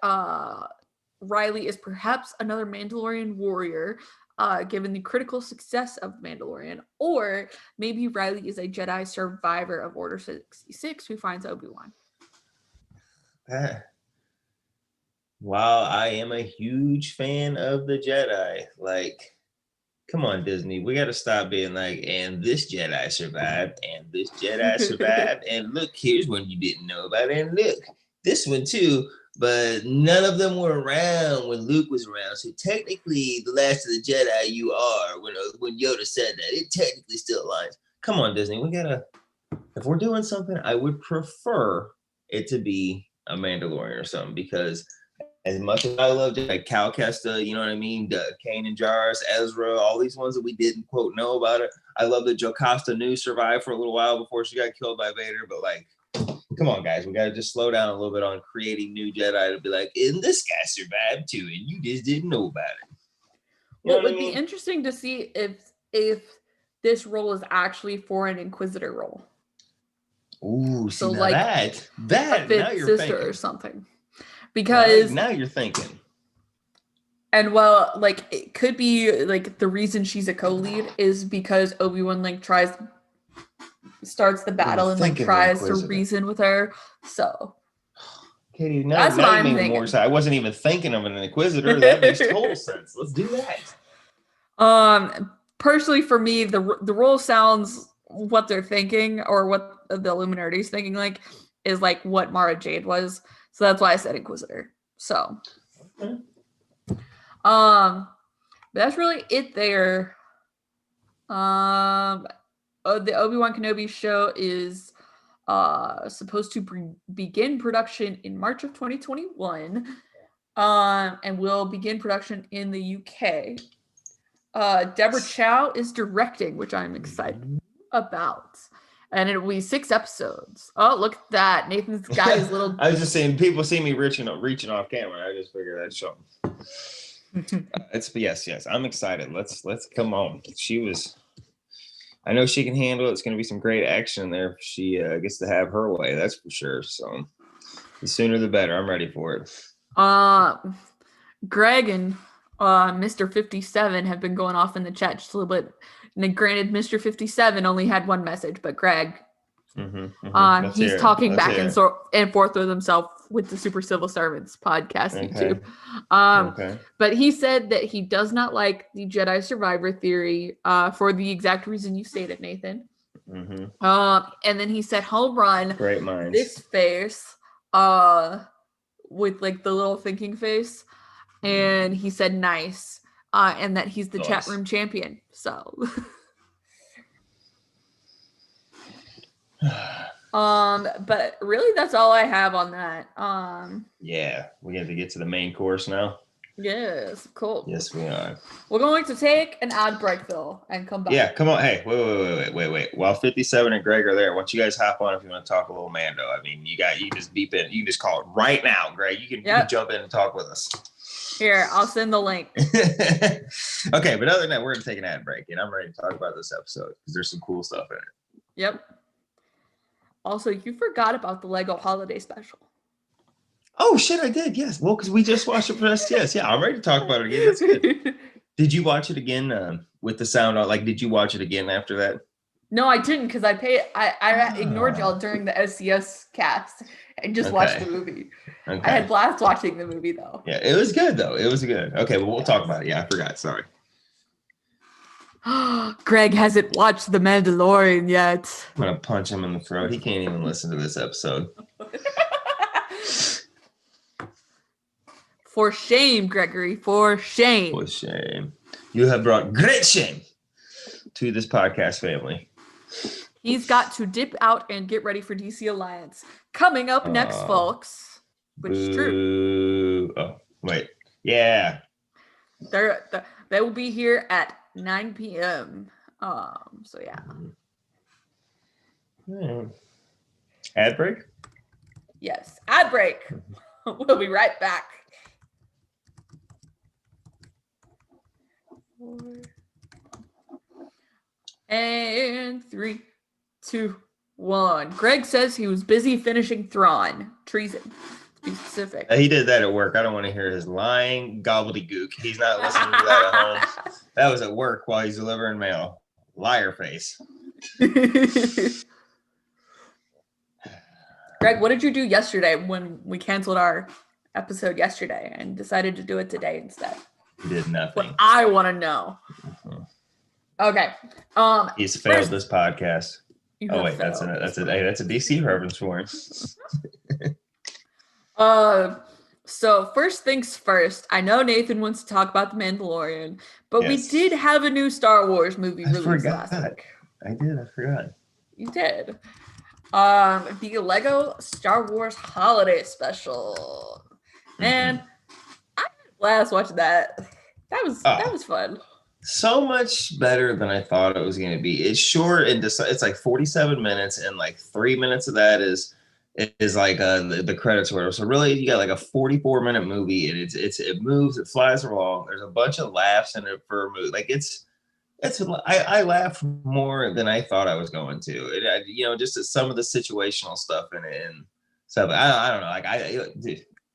Riley is perhaps another Mandalorian warrior, given the critical success of Mandalorian, or maybe Riley is a Jedi survivor of Order 66 who finds Obi-Wan. While I am a huge fan of the Jedi, like, come on, Disney, we got to stop being like, and this Jedi survived, and this Jedi survived, and look, here's one you didn't know about, and look, this one too. But none of them were around when Luke was around. So technically, the last of the Jedi you are, when Yoda said that, it technically still aligns. Come on, Disney. If we're doing something, I would prefer it to be a Mandalorian or something, because as much as I love like Cal Kestis, you know what I mean? Kanan Jarrus, Ezra, all these ones that we didn't quote know about it. I love that Jocasta Nu survived for a little while before she got killed by Vader, but like, come on, guys. We got to just slow down a little bit on creating new Jedi to be like, and this guy survived too, and you just didn't know about it. Well, it would be interesting to see if this role is actually for an Inquisitor role. Ooh, so like that a fifth now you're sister thinking. Or something. Because now you're thinking. And well, like it could be like the reason she's a co-lead is because Obi-Wan starts the battle and tries to reason with her. So, Katie, now you made me more excited. I wasn't even thinking of an Inquisitor. That makes total sense. Let's do that. Personally, for me, the role sounds what they're thinking, or what the Illuminati is thinking, like is like what Mara Jade was. So that's why I said Inquisitor. So, that's really it there. The Obi-Wan Kenobi show is supposed to begin production in March of 2021, and will begin production in the UK. Deborah Chow is directing, which I'm excited about. And it will be 6 episodes. Oh, look at that. Nathan's got his little... I was just saying, people see me reaching off camera. I just figured I'd show them. Yes. I'm excited. Let's come on. I know she can handle it. It's going to be some great action there if she gets to have her way. That's for sure. So the sooner the better. I'm ready for it. Greg and Mr. 57 have been going off in the chat just a little bit. And granted, Mr. 57 only had one message, but Greg, he's talking back and forth with himself with the Super Civil Servants podcast YouTube. But he said that he does not like the Jedi survivor theory for the exact reason you stated, Nathan. And then he said, home run. Great minds. This face with like the little thinking face. And he said, nice. And that he's the chat room champion. So, but really, that's all I have on that. Yeah, we have to get to the main course now. Yes, cool. Yes, we are. We're going to take an ad break though and come back. Yeah, come on. Hey, wait. While 57 and Greg are there, why don't you guys hop on if you want to talk a little Mando? I mean, you just beep in. You can just call it right now, Greg. You can jump in and talk with us. Here, I'll send the link. Okay, but other than that, we're gonna take an ad break, and I'm ready to talk about this episode because there's some cool stuff in it. Yep. Also, you forgot about the Lego Holiday Special. Oh shit, I did. Yes. Well, because we just watched it for us. Yes. Yeah, I'm ready to talk about it again. That's good. Did you watch it again with the sound on? Like, did you watch it again after that? No, I didn't because I ignored y'all during the SCS cast and just watched the movie. Okay. I had blast watching the movie though. Yeah, it was good though. It was good. Okay, but we'll talk about it. Yeah, I forgot. Sorry. Greg hasn't watched The Mandalorian yet. I'm gonna punch him in the throat. He can't even listen to this episode. For shame, Gregory. For shame. For shame. You have brought great shame to this podcast family. He's got to dip out and get ready for DC Alliance. Coming up next, folks. Which is true. Oh, wait. Yeah. They will be here at 9 p.m. So yeah. Ad break? Yes. Ad break. We'll be right back. And 3, 2, 1. Greg says he was busy finishing Thrawn. Treason, to be specific. He did that at work. I don't want to hear his lying gobbledygook. He's not listening to that at home. That was at work while he's delivering mail. Liar face. Greg, what did you do yesterday when we canceled our episode yesterday and decided to do it today instead? He did nothing. What I want to know. Okay. He's failed this podcast. Oh wait, that's a DC reference for him. So first things first, I know Nathan wants to talk about The Mandalorian, but we did have a new Star Wars movie released last week. I forgot. You did. The Lego Star Wars Holiday Special. And I had a blast watching that. That was fun. So much better than I thought it was going to be. It's short and it's like 47 minutes, and like 3 minutes of that is like the credits or whatever. So really, you got like a 44-minute movie, and it moves, it flies along. There's a bunch of laughs in it for a movie. Like I laughed more than I thought I was going to. Just some of the situational stuff in it and stuff. I don't know. Like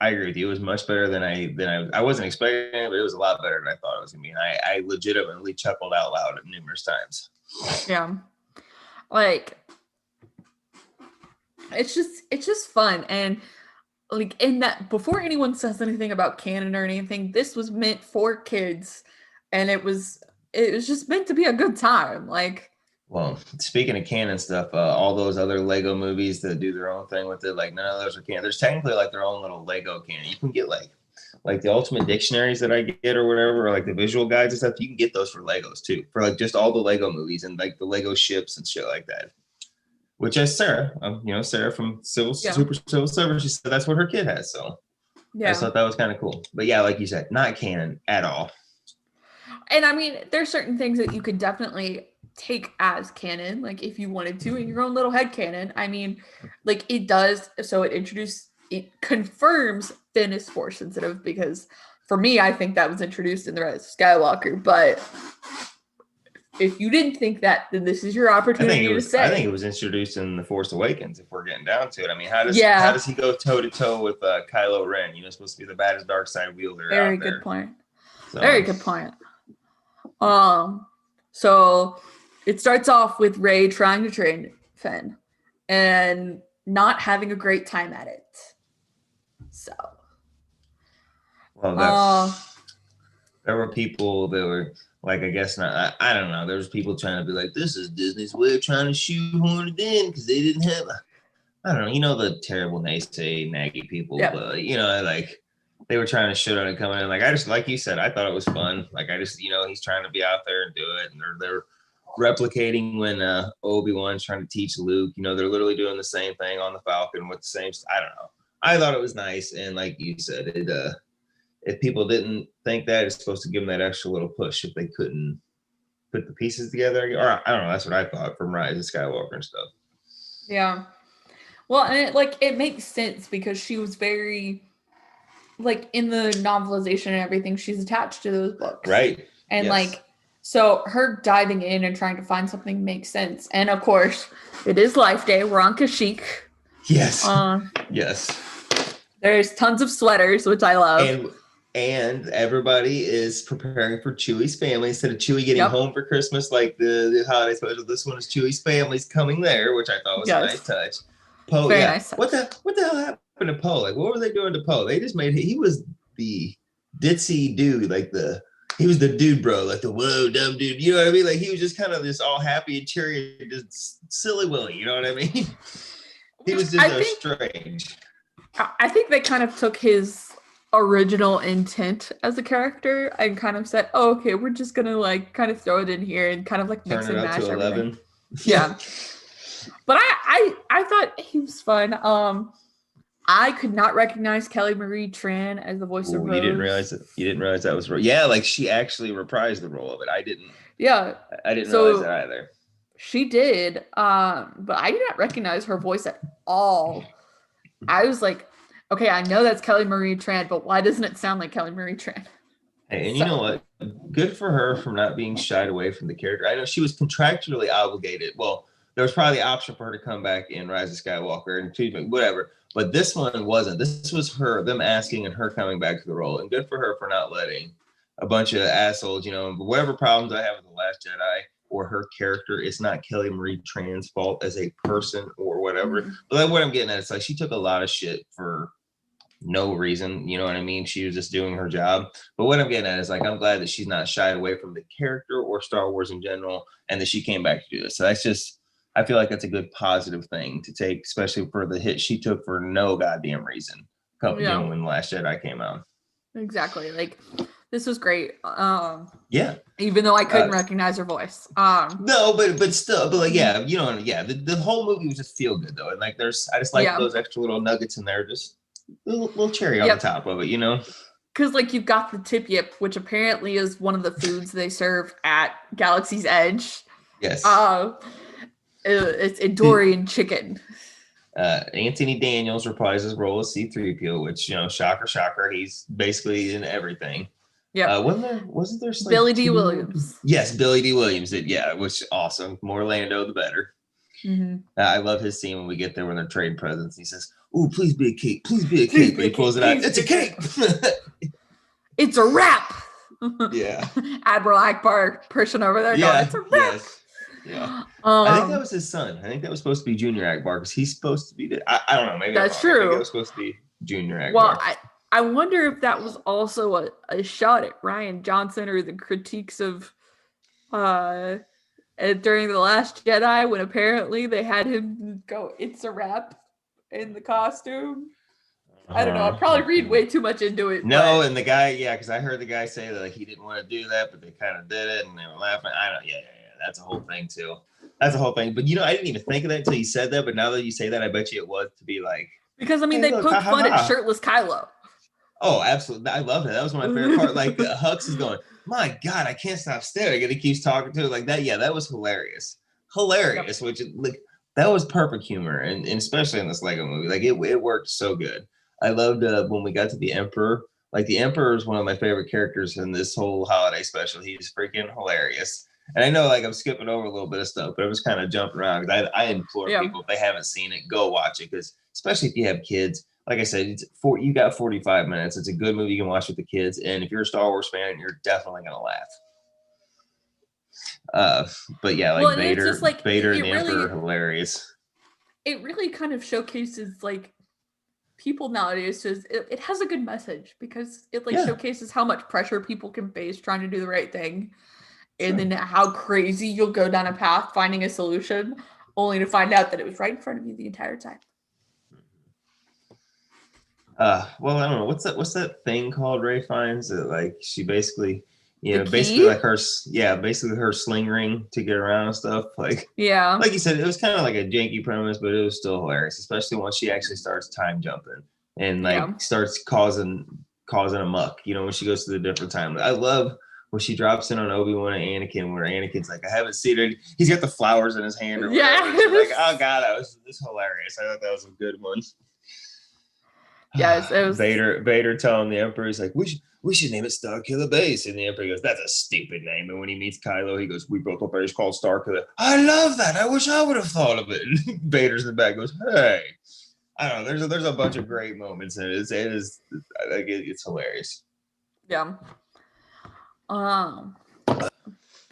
I agree with you. It was much better than I wasn't expecting it, but it was a lot better than I thought it was gonna be. And I legitimately chuckled out loud numerous times. Yeah, like it's just fun, and like in that before anyone says anything about canon or anything, this was meant for kids, and it was just meant to be a good time. Like. Well, speaking of canon stuff, all those other Lego movies that do their own thing with it, like none of those are canon. There's technically like their own little Lego canon. You can get like the ultimate dictionaries that I get or whatever, or like the visual guides and stuff. You can get those for Legos too, for like just all the Lego movies and like the Lego ships and shit like that. Which is Sarah, Sarah from Super Civil Service, she said that's what her kid has. So I thought that was kind of cool. But yeah, like you said, not canon at all. And I mean, there's certain things that you could definitely take as canon, like if you wanted to in your own little head canon. I mean, like it does. So it confirms Finn is force sensitive, because for me, I think that was introduced in The Rise of Skywalker. But if you didn't think that, then this is your opportunity to say. I think it was introduced in The Force Awakens. If we're getting down to it, I mean, how does he go toe to toe with Kylo Ren? Supposed to be the baddest dark side wielder. Very good point. Very good point. So it starts off with Rey trying to train Finn and not having a great time at it. So, well, there were people that were like, I guess not. I don't know. There was people trying to be like, this is Disney's way of trying to shoehorn it in because they didn't have. I don't know. The terrible naysay naggy people. Yeah. But like they were trying to shit on it coming in. Like I just, like you said, I thought it was fun. Like I just, he's trying to be out there and do it, and they're replicating when Obi-Wan's trying to teach Luke. They're literally doing the same thing on the Falcon with the same. I don't know. I thought it was nice, and like you said, if people didn't think that, it's supposed to give them that extra little push if they couldn't put the pieces together. Or I don't know. That's what I thought from Rise of Skywalker and stuff. Yeah. Well, and it makes sense because she was very, like, in the novelization and everything, she's attached to those books. Right. And yes. like, so her diving in and trying to find something makes sense. And of course, it is Life Day. We're on Kashyyyk. Yes. Yes. There's tons of sweaters, which I love. And everybody is preparing for Chewie's family. Instead of Chewie getting home for Christmas, like the holiday special, this one is Chewie's family's coming there, which I thought was a nice touch. Poe, nice touch. What the hell happened to Poe? Like, what were they doing to Poe? They just he was the ditzy dude, like he was the dude, bro, like the whoa dumb dude. You know what I mean? Like he was just kind of this all happy and cheery, just silly Willy. You know what I mean? He was just strange. I think they kind of took his original intent as a character and kind of said, "Oh, okay, we're just gonna like kind of throw it in here and kind of like mix and match everything." 11. Yeah. But I thought he was fun. I could not recognize Kelly Marie Tran as the voice of Rose. You didn't realize that was Rose. Yeah, like she actually reprised the role of it. I didn't. Yeah. I didn't realize that either. She did, but I did not recognize her voice at all. I was like, okay, I know that's Kelly Marie Tran, but why doesn't it sound like Kelly Marie Tran? Hey, and you know what? Good for her from not being shied away from the character. I know she was contractually obligated. Well, there was probably the option for her to come back in Rise of Skywalker and whatever. But this one wasn't. This was them asking and her coming back to the role. And good for her for not letting a bunch of assholes, whatever problems I have with The Last Jedi or her character, it's not Kelly Marie Tran's fault as a person or whatever. Mm-hmm. But what I'm getting at is like she took a lot of shit for no reason. You know what I mean? She was just doing her job. But what I'm getting at is like I'm glad that she's not shied away from the character or Star Wars in general and that she came back to do this. So that's just I feel like that's a good positive thing to take, especially for the hit she took for no goddamn reason. When The Last Jedi came out. Exactly. Like this was great. Yeah. Even though I couldn't recognize her voice. No, but still, but like the whole movie was just feel good though, and like I just like those extra little nuggets in there, just little cherry on the top of it, Because like you've got the tip yip, which apparently is one of the foods they serve at Galaxy's Edge. Yes. It's Endorian chicken. Anthony Daniels reprises his role as C-3PO, which shocker, he's basically in everything. Yeah. Wasn't there Billy D. Williams? Yes, Billy D. Williams did. Yeah, which awesome. More Lando, the better. Mm-hmm. I love his scene when we get there when they're trading presents. He says, "Ooh, please be a cake. Please be a cake." But he pulls it out. It's a cake. It's a wrap. Yeah. Admiral Akbar person over there. Yeah. Going, it's a wrap. Yes. Yeah. I think that was his son. I think that was supposed to be Junior Akbar because he's supposed to be I don't know. Maybe that's true. I think it was supposed to be Junior Akbar. Well, I wonder if that was also a shot at Rian Johnson or the critiques of during The Last Jedi when apparently they had him go, "It's a wrap" in the costume. I don't know. I probably read way too much into it. No, but... and the guy, because I heard the guy say that like he didn't want to do that, but they kind of did it and they were laughing. I don't. Yeah. That's a whole thing too. That's a whole thing. But I didn't even think of that until you said that. But now that you say that, I bet you it was to be like because they poked fun at shirtless Kylo. Oh, absolutely! I love that. That was my favorite part. Like Hux is going, "My God, I can't stop staring," and he keeps talking to it like that. Yeah, that was hilarious. Yep. Which like that was perfect humor, and especially in this Lego movie, like it worked so good. I loved when we got to the Emperor. Like the Emperor is one of my favorite characters in this whole holiday special. He's freaking hilarious. And I know like I'm skipping over a little bit of stuff, but I'm just kind of jumping around because I implore people if they haven't seen it, go watch it because especially if you have kids. Like I said, you got 45 minutes. It's a good movie you can watch with the kids. And if you're a Star Wars fan, you're definitely going to laugh. But yeah, like Vader and the Emperor are hilarious. It really kind of showcases like people nowadays. It has a good message because it showcases how much pressure people can face trying to do the right thing. And then how crazy you'll go down a path finding a solution only to find out that it was right in front of you the entire time. Well, I don't know. What's that thing called Rey finds that like she basically, basically like her sling ring to get around and stuff. Like, yeah, like you said, it was kind of like a janky premise, but it was still hilarious, especially once she actually starts time jumping and like starts causing causing a muck. You know, when she goes to the different time. I love when she drops in on Obi-Wan and Anakin, where Anakin's like, I haven't seen it. He's got the flowers in his hand or whatever. She's like, oh god, that's hilarious. I thought that was a good one. Yes, it was Vader telling the Emperor, he's like, we should name it Starkiller Base. And the Emperor goes, that's a stupid name. And when he meets Kylo, he goes, we built a base called Starkiller. I love that. I wish I would have thought of it. And Vader's in the back goes, hey. I don't know. There's a bunch of great moments in it. It's hilarious. Yeah. But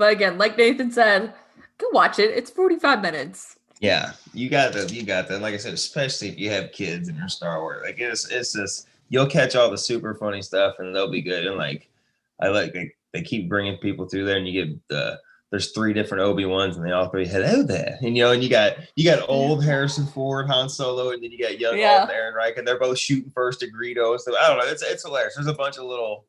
again, like Nathan said, go watch it. It's 45 minutes. Yeah, you got that. Like I said, especially if you have kids in your Star Wars, like it's just you'll catch all the super funny stuff and they'll be good. And like they keep bringing people through there, and you get there's 3 different Obi-Wans, and they all 3 hello there, and and you got old Harrison Ford, Han Solo, and then you got young old Aaron Reich, and they're both shooting first to Greedo. So I don't know, it's hilarious. There's a bunch of little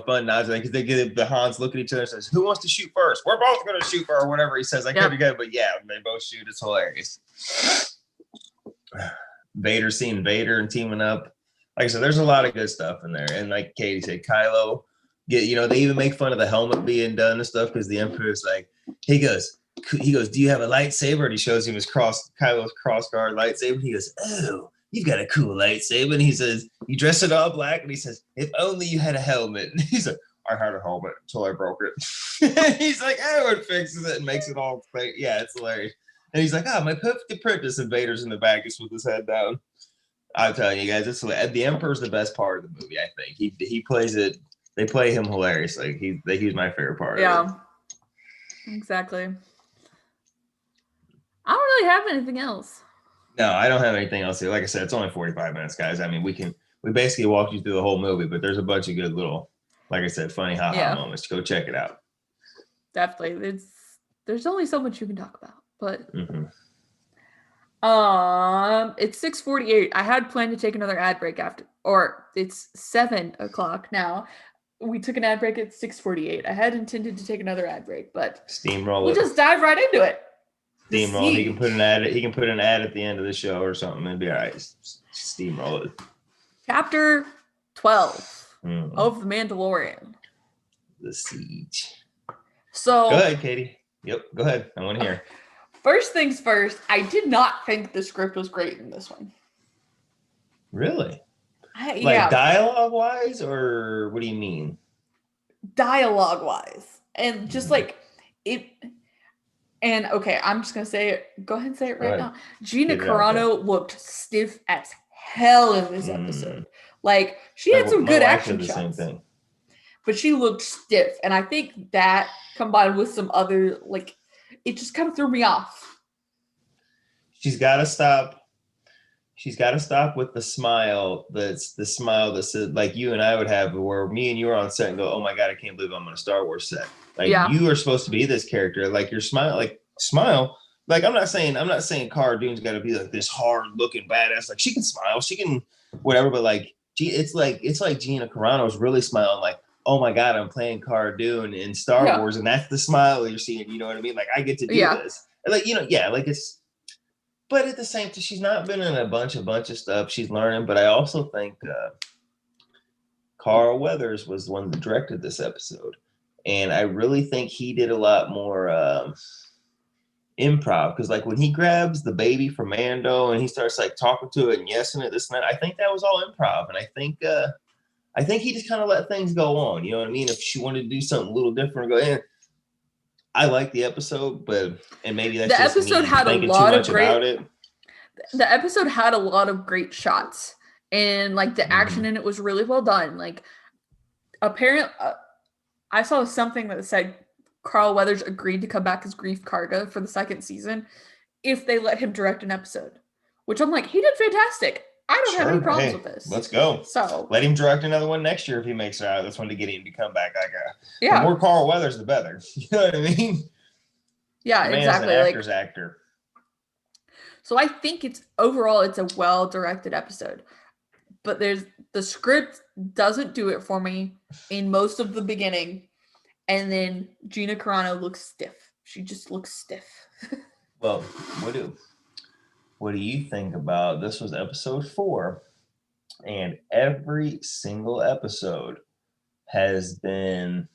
fun nods because they get the Hans look at each other and says, who wants to shoot first? We're both going to shoot first, or whatever he says. I can't be good, but yeah, they both shoot. It's hilarious. Vader seeing Vader and teaming up. Like I said, there's a lot of good stuff in there. And like Katie said, Kylo, they even make fun of the helmet being done and stuff because the Emperor's like, he goes, do you have a lightsaber? And he shows him Kylo's crossguard lightsaber. And he goes, oh, you've got a cool lightsaber. And he says, you dress it all black. And he says, if only you had a helmet. And he's like, I had a helmet until I broke it. He's like, everyone fixes it and makes it all clear. Yeah, it's hilarious. And he's like, my perfect apprentice. And Vader's in the back just with his head down. I'm telling you guys, the Emperor's the best part of the movie, I think. He plays it. They play him hilarious. Like he's my favorite part. Yeah, exactly. I don't really have anything else. No, I don't have anything else here. Like I said, it's only 45 minutes, guys. I mean, we basically walked you through the whole movie, but there's a bunch of good little, like I said, funny ha-ha moments. Go check it out. Definitely. There's only so much you can talk about, but it's 6:48. I had planned to take another ad break it's 7:00 now. We took an ad break at 6:48. I had intended to take another ad break, but steamroll. We'll just dive right into it. Steamroll. He can put an ad at the end of the show or something. It'd be all right. Steamroll it. Chapter 12 of The Mandalorian. The Siege. So go ahead, Katie. Yep, go ahead. I want to hear. First things first, I did not think the script was great in this one. Really? Yeah. Dialogue-wise, or what do you mean? Dialogue-wise. And just like it. And okay, I'm just going to say it. Go ahead and say it right now. Gina Carano looked stiff as hell in this episode. Like, she had some good action shots. Same thing. But she looked stiff. And I think that combined with some other, like, it just kind of threw me off. She's got to stop with the smile. That's the smile that says, like you and I would have, where me and you are on set and go, "Oh my god, I can't believe I'm on a Star Wars set." Like you are supposed to be this character. Like your smile. Like I'm not saying Cara Dune's got to be like this hard looking badass. Like she can smile, she can whatever. But like, it's like Gina Carano's really smiling. Like, oh my god, I'm playing Cara Dune in Star Wars, and that's the smile you're seeing. You know what I mean? Like I get to do this. And like like it's. But at the same time, she's not been in a bunch of stuff. She's learning. But I also think Carl Weathers was the one that directed this episode. And I really think he did a lot more improv. Because like when he grabs the baby from Mando and he starts like talking to it and yesing it, this and that, I think that was all improv. And I think he just kind of let things go on. You know what I mean? If she wanted to do something a little different, go ahead. I like the episode, and maybe that's the just episode me had thinking a lot too much of great. About it. The episode had a lot of great shots, and like the action in it was really well done. Like, apparently, I saw something that said Carl Weathers agreed to come back as Grief Karga for the second season if they let him direct an episode. Which I'm like, he did fantastic. I don't have any problems with this. Let's go. So let him direct another one next year if he makes it out. That's one to get him to come back. The more Carl Weathers, the better. You know what I mean? Yeah, exactly. An actor's actor. So I think it's a well-directed episode. But the script doesn't do it for me in most of the beginning. And then Gina Carano looks stiff. She just looks stiff. Well, what do you think about, this was episode 4. And every single episode has been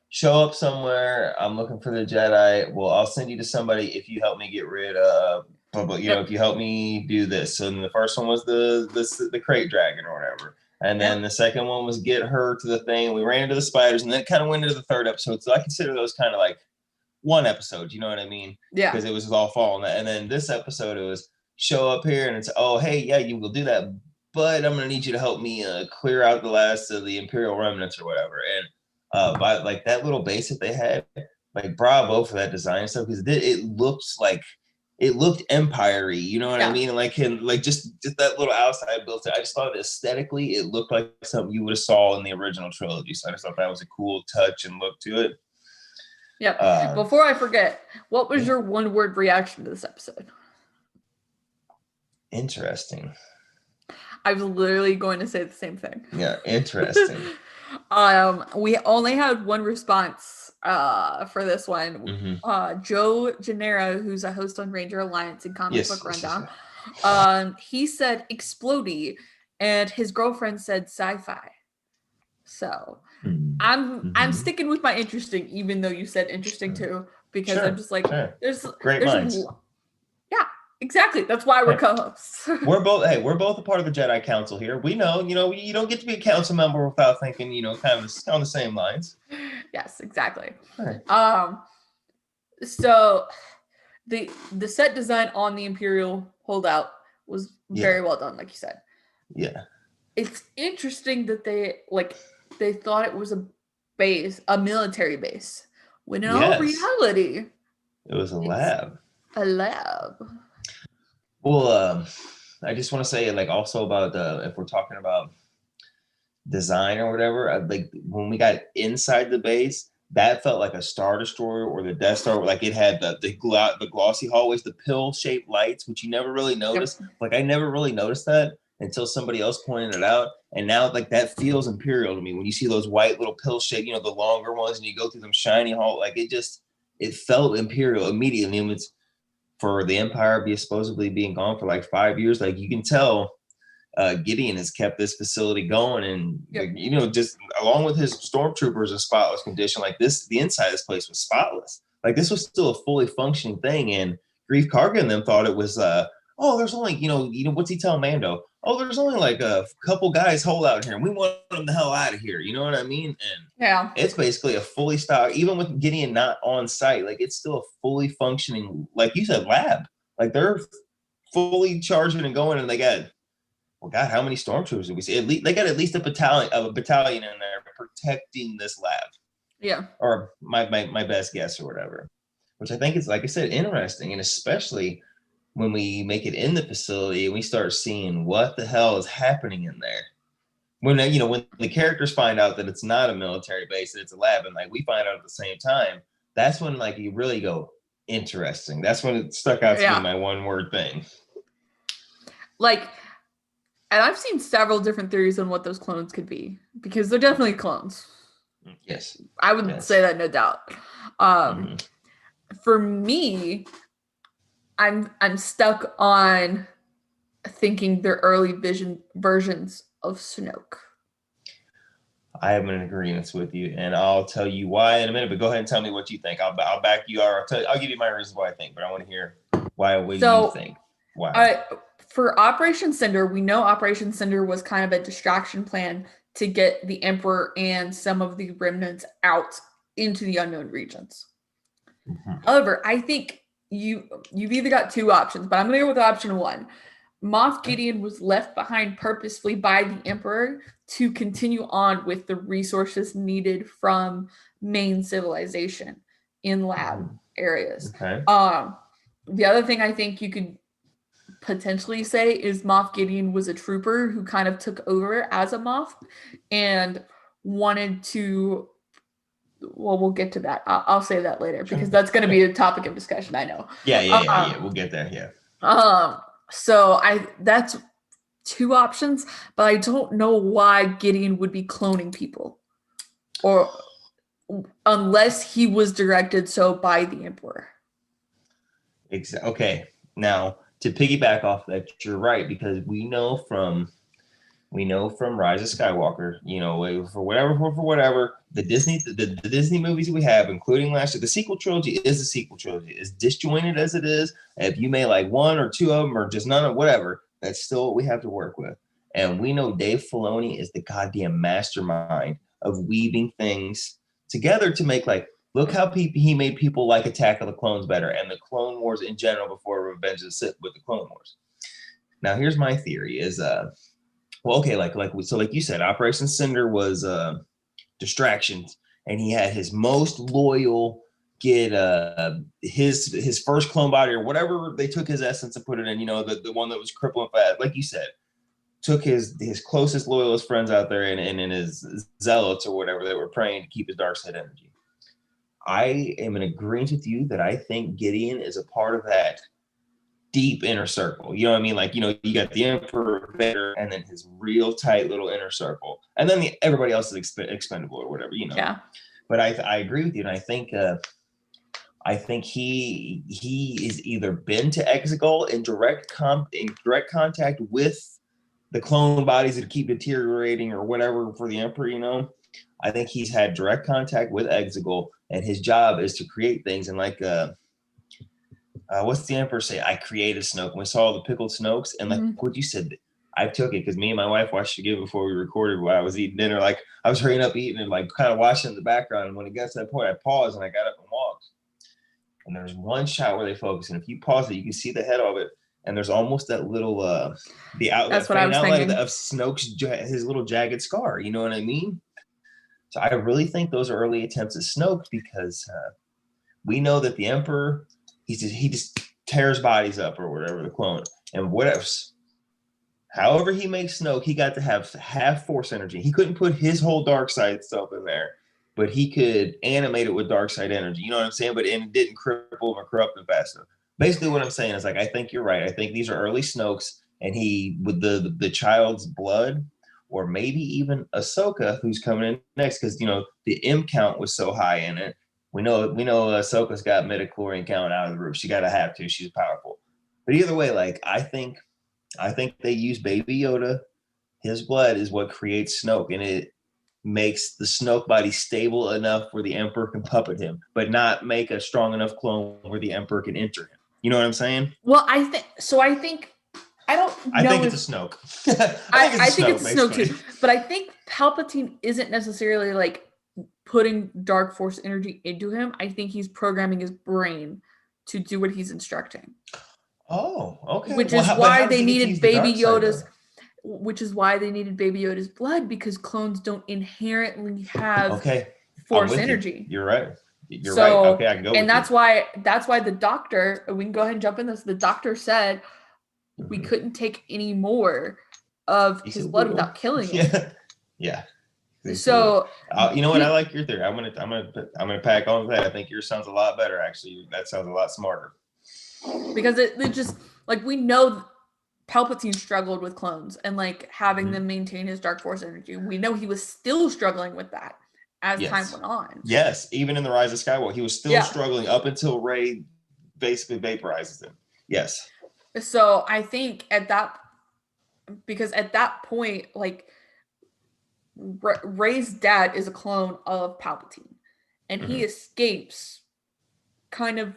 show up somewhere. I'm looking for the Jedi. Well, I'll send you to somebody if you help me get rid of, if you help me do this. So then the first one was the crate dragon or whatever. And then the second one was get her to the thing. We ran into the spiders, and then it kind of went into the third episode. So I consider those kind of like one episode. You know what I mean? Yeah. Because it was all fall. And then this episode, it was show up here, and it's, oh, hey, yeah, you will do that. But I'm going to need you to help me clear out the last of the Imperial remnants or whatever. And by like that little base that they had, like bravo for that design and stuff, because it looked empire-y, you know what I mean? Like just that little outside built it. I just thought aesthetically it looked like something you would have saw in the original trilogy. So I just thought that was a cool touch and look to it. Yep. Before I forget, what was your one-word reaction to this episode? Interesting. I was literally going to say the same thing. Yeah, interesting. We only had one response for this one. Joe Gennaro, who's a host on Ranger Alliance and Comic Book Rundown, he said explodey, and his girlfriend said sci-fi. So I'm sticking with my interesting, even though you said interesting too, because I'm just like there's minds. Yeah, exactly. That's why we're co-hosts. we're both a part of the Jedi Council here. We know, you don't get to be a council member without thinking, kind of on the same lines. Yes, exactly. Right. So the set design on the Imperial holdout was very well done, like you said. Yeah. It's interesting that they thought it was a military base, when in all reality, it was a lab. A lab. Well, I just want to say, like, also about if we're talking about design or whatever, like when we got inside the base, that felt like a Star Destroyer or the Death Star. Like it had the glossy hallways, the pill-shaped lights, which you never really noticed. Like I never really noticed that until somebody else pointed it out. And now, like, that feels Imperial to me when you see those white little pill-shaped, the longer ones, and you go through them shiny hall. Like it felt Imperial immediately. And it's for the Empire supposedly being gone for like 5 years. Like you can tell Gideon has kept this facility going, and just along with his stormtroopers in spotless condition. Like the inside of this place was spotless. Like this was still a fully functioning thing. And Grief Karga and them thought it was there's only what's he telling Mando? Oh, there's only like a couple guys hold out here, and we want them the hell out of here. You know what I mean? And it's basically a fully stocked, even with Gideon not on site, like it's still a fully functioning, like you said, lab. Like they're fully charging and going, and they got, well, God, how many stormtroopers did we see? At least they got at least a battalion in there protecting this lab. Yeah. Or my best guess or whatever. Which I think is, like I said, interesting, and especially when we make it in the facility and we start seeing what the hell is happening in there. When when the characters find out that it's not a military base, that it's a lab, and like we find out at the same time, that's when like you really go interesting. That's when it stuck out to me, my one word thing. Like, and I've seen several different theories on what those clones could be, because they're definitely clones. Yes. I would say that, no doubt. For me, I'm stuck on thinking they're early versions of Snoke. I am in agreement with you, and I'll tell you why in a minute. But go ahead and tell me what you think. I'll back you. I'll give you my reasons why I think, but I want to hear why. What do you think? Why? For Operation Cinder, we know Operation Cinder was kind of a distraction plan to get the Emperor and some of the remnants out into the unknown regions. However, I think you've either got two options, but I'm going to go with option one. Moff Gideon was left behind purposefully by the Emperor to continue on with the resources needed from main civilization in lab areas. Okay. The other thing I think you could potentially say is Moff Gideon was a trooper who kind of took over as a Moff and wanted to, well, we'll get to that. I'll say that later because that's going to be a topic of discussion, I know. Yeah. We'll get there, yeah. So that's two options, but I don't know why Gideon would be cloning people, or unless he was directed so by the Emperor. Okay. Now, to piggyback off that, you're right, because we know from Rise of Skywalker, for whatever the Disney movies we have, including last year, the sequel trilogy is the sequel trilogy. As disjointed as it is, if you may like one or two of them or just none of whatever, that's still what we have to work with. And we know Dave Filoni is the goddamn mastermind of weaving things together to make, like, look how he made people like Attack of the Clones better and the Clone Wars in general before Revenge of the Sith with the Clone Wars. Now, here's my theory is, well, okay, like you said, Operation Cinder was distractions, and he had his most loyal get his first clone body or whatever they took his essence and put it in, the one that was crippling fast, like you said, took his closest loyalist friends out there and his zealots or whatever that were praying to keep his dark side energy. I am in agreement with you that I think Gideon is a part of that deep inner circle. You know what I mean? Like, you got the Emperor, Vader, and then his real tight little inner circle. And then everybody else is expendable or whatever, Yeah. But I agree with you. And I think he is either been to Exegol in direct contact with the clone bodies that keep deteriorating or whatever for the Emperor, I think he's had direct contact with Exegol, and his job is to create things. And like, what's the Emperor say? I created Snoke. And we saw the pickled Snokes, and like what you said, I took it because me and my wife watched it again before we recorded while I was eating dinner. Like, I was hurrying up eating and like kind of watching in the background. And when it got to that point, I paused and I got up and walked. And there's one shot where they focus, and if you pause it, you can see the head of it. And there's almost that little the outlet. That's what I was thinking. Of Snoke's his little jagged scar. You know what I mean? So I really think those are early attempts at Snoke because we know that the Emperor, he just tears bodies up or whatever, the clone, and whatever. However he makes Snoke, he got to have Force energy. He couldn't put his whole dark side stuff in there, but he could animate it with dark side energy. You know what I'm saying? But it didn't cripple him or corrupt him fast enough. Basically, what I'm saying is, like, I think you're right. I think these are early Snokes, and he with the child's blood, or maybe even Ahsoka, who's coming in next, because the M count was so high in it. We know Ahsoka's got midichlorian count out of the roof. She got to have to. She's powerful. But either way, like, I think they use Baby Yoda. His blood is what creates Snoke, and it makes the Snoke body stable enough where the Emperor can puppet him, but not make a strong enough clone where the Emperor can enter him. You know what I'm saying? Well, I think it's a Snoke. I think it's a Snoke too. But I think Palpatine isn't necessarily like putting dark force energy into him. I think he's programming his brain to do what he's instructing. Oh, okay. Which is why they needed Baby Yoda's. Which is why they needed Baby Yoda's blood, because clones don't inherently have force energy. You're right. You're right. Okay, I can go. And that's why the doctor. We can go ahead and jump in this. The doctor said we couldn't take any more of his blood without killing him. Yeah. So you know what? I like your theory. I'm gonna pack on with that. I think yours sounds a lot better. Actually, that sounds a lot smarter. Because it just, like, we know Palpatine struggled with clones and like having them maintain his dark force energy. We know he was still struggling with that as time went on. Yes, even in the Rise of Skywalker, he was still struggling up until Rey basically vaporizes him. Yes. So I think at that point, like, Rey's dad is a clone of Palpatine, and he escapes kind of.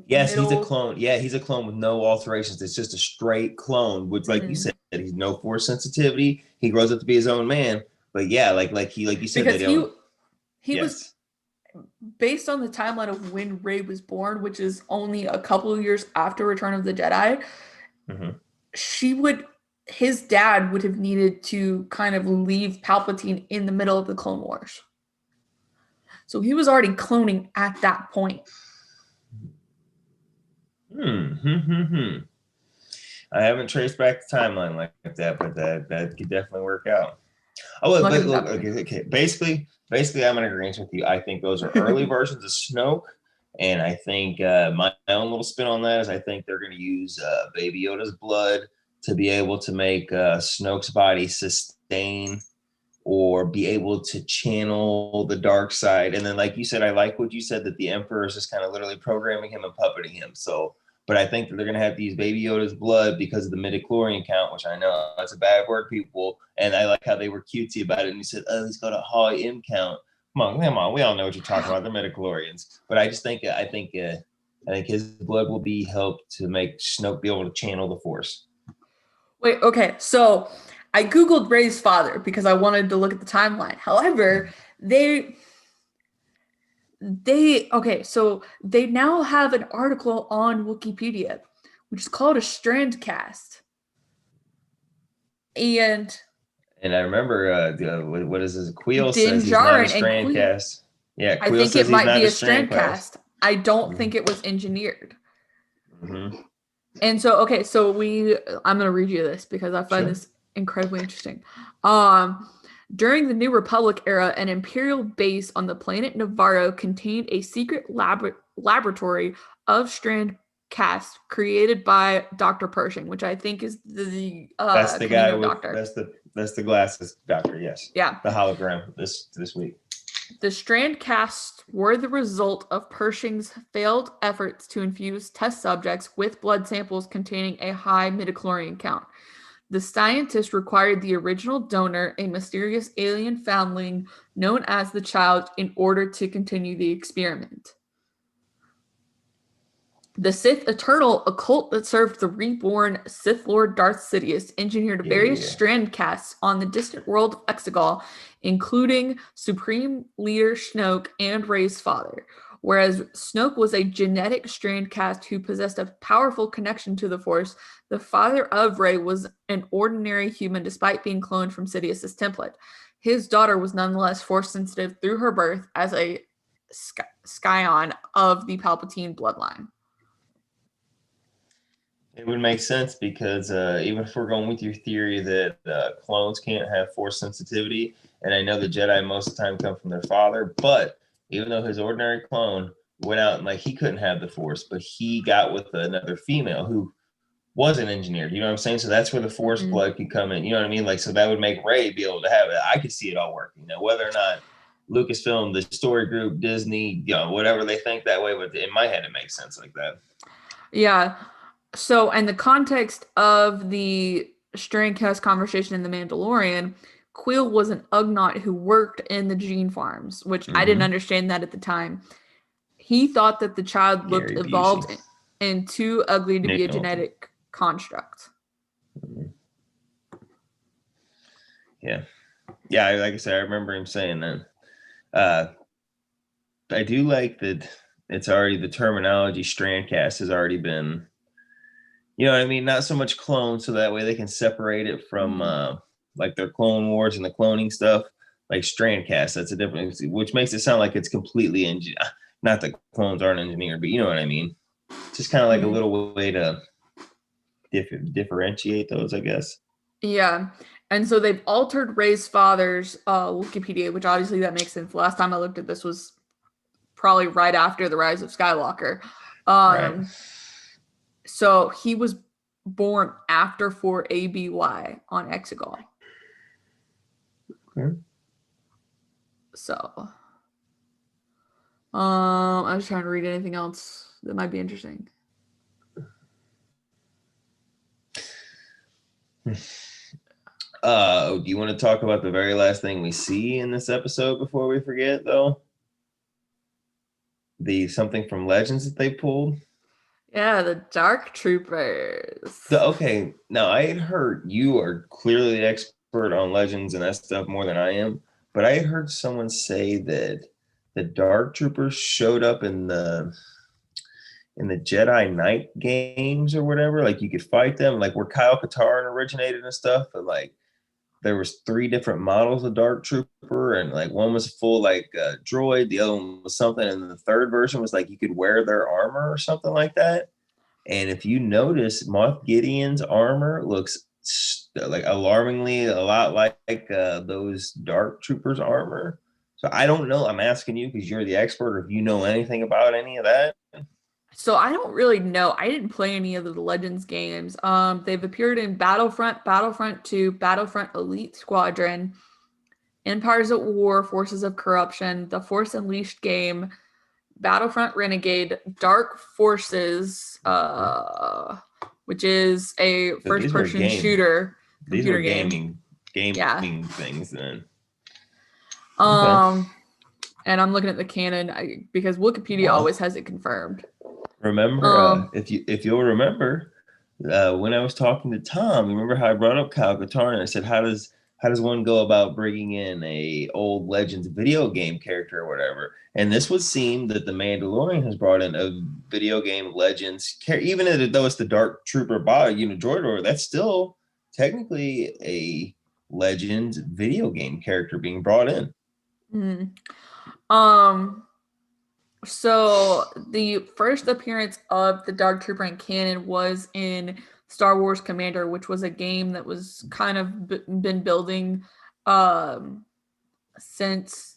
Yes, he's a clone. Yeah, he's a clone with no alterations. It's just a straight clone, which, like you said, he's no force sensitivity. He grows up to be his own man. But yeah, like you said, because he was based on the timeline of when Rey was born, which is only a couple of years after Return of the Jedi. His dad would have needed to kind of leave Palpatine in the middle of the Clone Wars. So he was already cloning at that point. I haven't traced back the timeline like that, but that could definitely work out. Oh, but look, okay. Basically, I'm in agreement with you. I think those are early versions of Snoke, and I think my own little spin on that is I think they're going to use Baby Yoda's blood to be able to make Snoke's body sustain or be able to channel the dark side. And then, like you said, I like what you said, that the Emperor is just kind of literally programming him and puppeting him. So But I think that they're going to have to use Baby Yoda's blood because of the midichlorian count, which I know that's a bad word, people. And I like how they were cutesy about it. And he said, oh, he's got a high M count. Come on. We all know what you're talking about. They're midichlorians. But I just think, I think his blood will be helped to make Snoke be able to channel the Force. Wait, okay. So I Googled Rey's father because I wanted to look at the timeline. However, so they now have an article on Wikipedia, which is called a strand cast. And I remember, what is this? Queel Din says he's not a Djarin strand and cast. Yeah, I Queel think says it might he's not be a a strand cast. I don't think it was engineered. Mm-hmm. And so, okay, so I'm going to read you this because I find this incredibly interesting. During the New Republic era, an Imperial base on the planet Navarro contained a secret laboratory of strand cast created by Dr. Pershing, which I think is the that's the guy with doctor. That's the glasses doctor. Yes. Yeah. The hologram this week. The strand casts were the result of Pershing's failed efforts to infuse test subjects with blood samples containing a high midichlorian count. The scientist required the original donor, a mysterious alien foundling known as the Child, in order to continue the experiment. The Sith Eternal, a cult that served the reborn Sith Lord Darth Sidious, engineered various strand casts on the distant world of Exegol, including Supreme Leader Snoke and Rey's father. Whereas Snoke was a genetic strand cast who possessed a powerful connection to the Force, the father of Rey was an ordinary human despite being cloned from Sidious's template. His daughter was nonetheless Force-sensitive through her birth as a scion of the Palpatine bloodline. It would make sense because even if we're going with your theory that clones can't have Force sensitivity, and I know the Jedi most of the time come from their father, but even though his ordinary clone went out and he couldn't have the Force, but he got with another female who wasn't engineered. You know what I'm saying? So that's where the Force blood could come in. You know what I mean? So that would make Rey be able to have it. I could see it all working. Now, whether or not Lucasfilm, the story group, Disney, whatever they think that way, but in my head, it makes sense like that. Yeah. So, in the context of the Strandcast conversation in The Mandalorian, Queel was an Ugnaught who worked in the gene farms, which I didn't understand that at the time. He thought that the child looked evolved and too ugly to be a genetic construct. Yeah. Yeah, like I said, I remember him saying that. I do like that it's already, the terminology Strandcast has already been, you know what I mean? Not so much clone, so that way they can separate it from their Clone Wars and the cloning stuff. Like Strandcast, that's a difference, which makes it sound like it's completely not that clones aren't engineered, but you know what I mean? Just kind of like a little way to differentiate those, I guess. Yeah. And so they've altered Rey's father's Wikipedia, which obviously that makes sense. Last time I looked at this was probably right after the Rise of Skywalker. Right. So he was born after 4 ABY on Exegol. Okay. So, I was trying to read anything else that might be interesting. Do you want to talk about the very last thing we see in this episode before we forget, though? The something from Legends that they pulled? Yeah, the Dark Troopers. Okay, now I had heard, you are clearly the expert on Legends and that stuff more than I am, but I had heard someone say that the Dark Troopers showed up in the Jedi Knight games or whatever. Like you could fight them, like where Kyle Katarn originated and stuff, but like there was 3 different models of Dark Trooper, and like one was full droid, the other one was something, and the third version was like you could wear their armor or something like that. And if you notice, Moff Gideon's armor looks like alarmingly a lot like those Dark Troopers armor. So I don't know. I'm asking you because you're the expert, or if you know anything about any of that. So I don't really know. I didn't play any of the Legends games. They've appeared in Battlefront, Battlefront 2, Battlefront Elite Squadron, Empires at War, Forces of Corruption, the Force Unleashed game, Battlefront Renegade Dark Forces, which is a first-person shooter computer game. Gaming things then. Okay. And I'm looking at the canon because Wikipedia always has it confirmed. Remember, if you'll remember, when I was talking to Tom, remember how I brought up Kyle Katarn and I said, how does one go about bringing in a old Legends video game character or whatever? And this would seem that the Mandalorian has brought in a video game Legends, even though it's the Dark Trooper droid, that's still technically a Legends video game character being brought in. Mm-hmm. So the first appearance of the Dark Trooper in canon was in Star Wars Commander, which was a game that was kind of been building since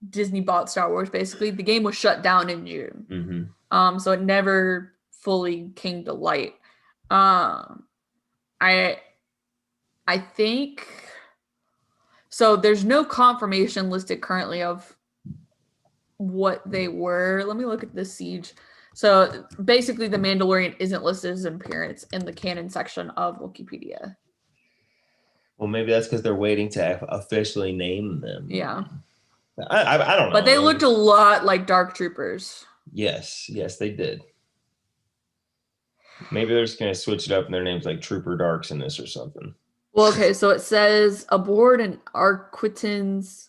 Disney bought Star Wars. Basically, the game was shut down in June, so it never fully came to light. I think so. There's no confirmation listed currently of what they were. Let me look at the Siege. So basically, the Mandalorian isn't listed as an appearance in the canon section of Wikipedia. Well, maybe that's because they're waiting to officially name them. Yeah. I don't know. But they looked a lot like Dark Troopers. Yes, they did. Maybe they're just going to switch it up and their name's like Trooper Darks in this or something. Well, okay, so it says aboard an Arquitens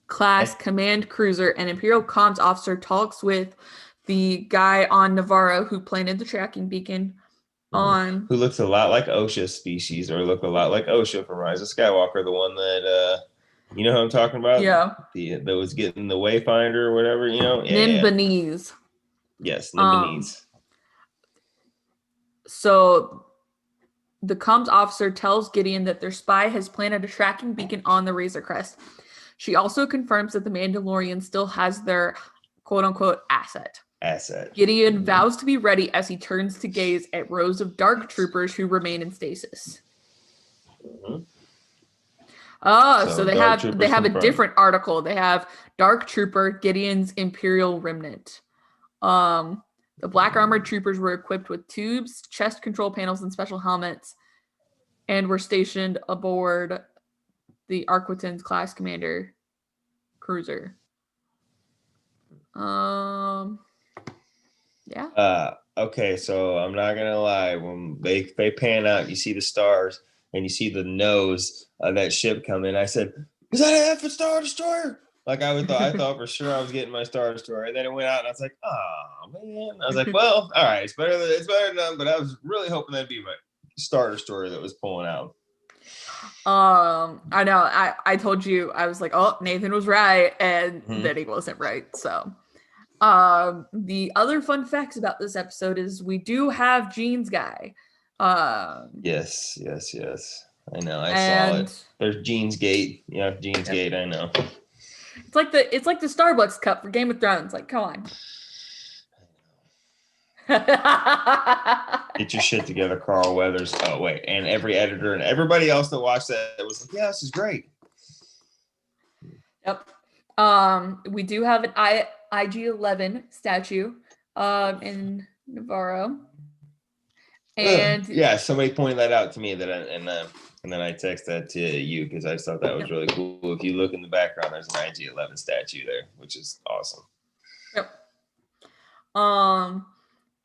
class command cruiser, an Imperial comms officer talks with the guy on Navarro who planted the tracking beacon on... Who looks a lot like OSHA species, or look a lot like OSHA from Rise of Skywalker, the one that, you know who I'm talking about? Yeah. That was getting the Wayfinder or whatever, you know? Nimbanese. Yes, Nimbanese. So the comms officer tells Gideon that their spy has planted a tracking beacon on the Razor Crest. She also confirms that the Mandalorian still has their quote-unquote asset. Gideon vows to be ready as he turns to gaze at rows of dark troopers who remain in stasis. So they have a different article. They have Dark Trooper, Gideon's Imperial Remnant. The black armored troopers were equipped with tubes, chest control panels, and special helmets, and were stationed aboard the Arquitens class commander cruiser. Yeah. Okay, so I'm not gonna lie. When they pan out, you see the stars and you see the nose of that ship come in. I said, "Is that an F Star Destroyer?" Like I thought for sure I was getting my Star Destroyer, and then it went out, and I was like, "Oh man!" I was like, "Well, all right, it's better than none." But I was really hoping that'd be my Star Destroyer that was pulling out. I know. I told you, I was like, oh, Nathan was right, and then he wasn't right. So, the other fun facts about this episode is we do have Jean's guy. Yes. I know. I saw it. There's Jean's Gate. Yeah, Jean's Gate. I know. It's like the Starbucks cup for Game of Thrones. Like, come on. Get your shit together, Carl Weathers. Oh wait, and every editor and everybody else that watched that was like, "Yeah, this is great." Yep. We do have an IG-11 statue in Navarro, and yeah, somebody pointed that out to me and then I texted that to you because I just thought that was really cool. If you look in the background, there's an IG-11 statue there, which is awesome. Yep.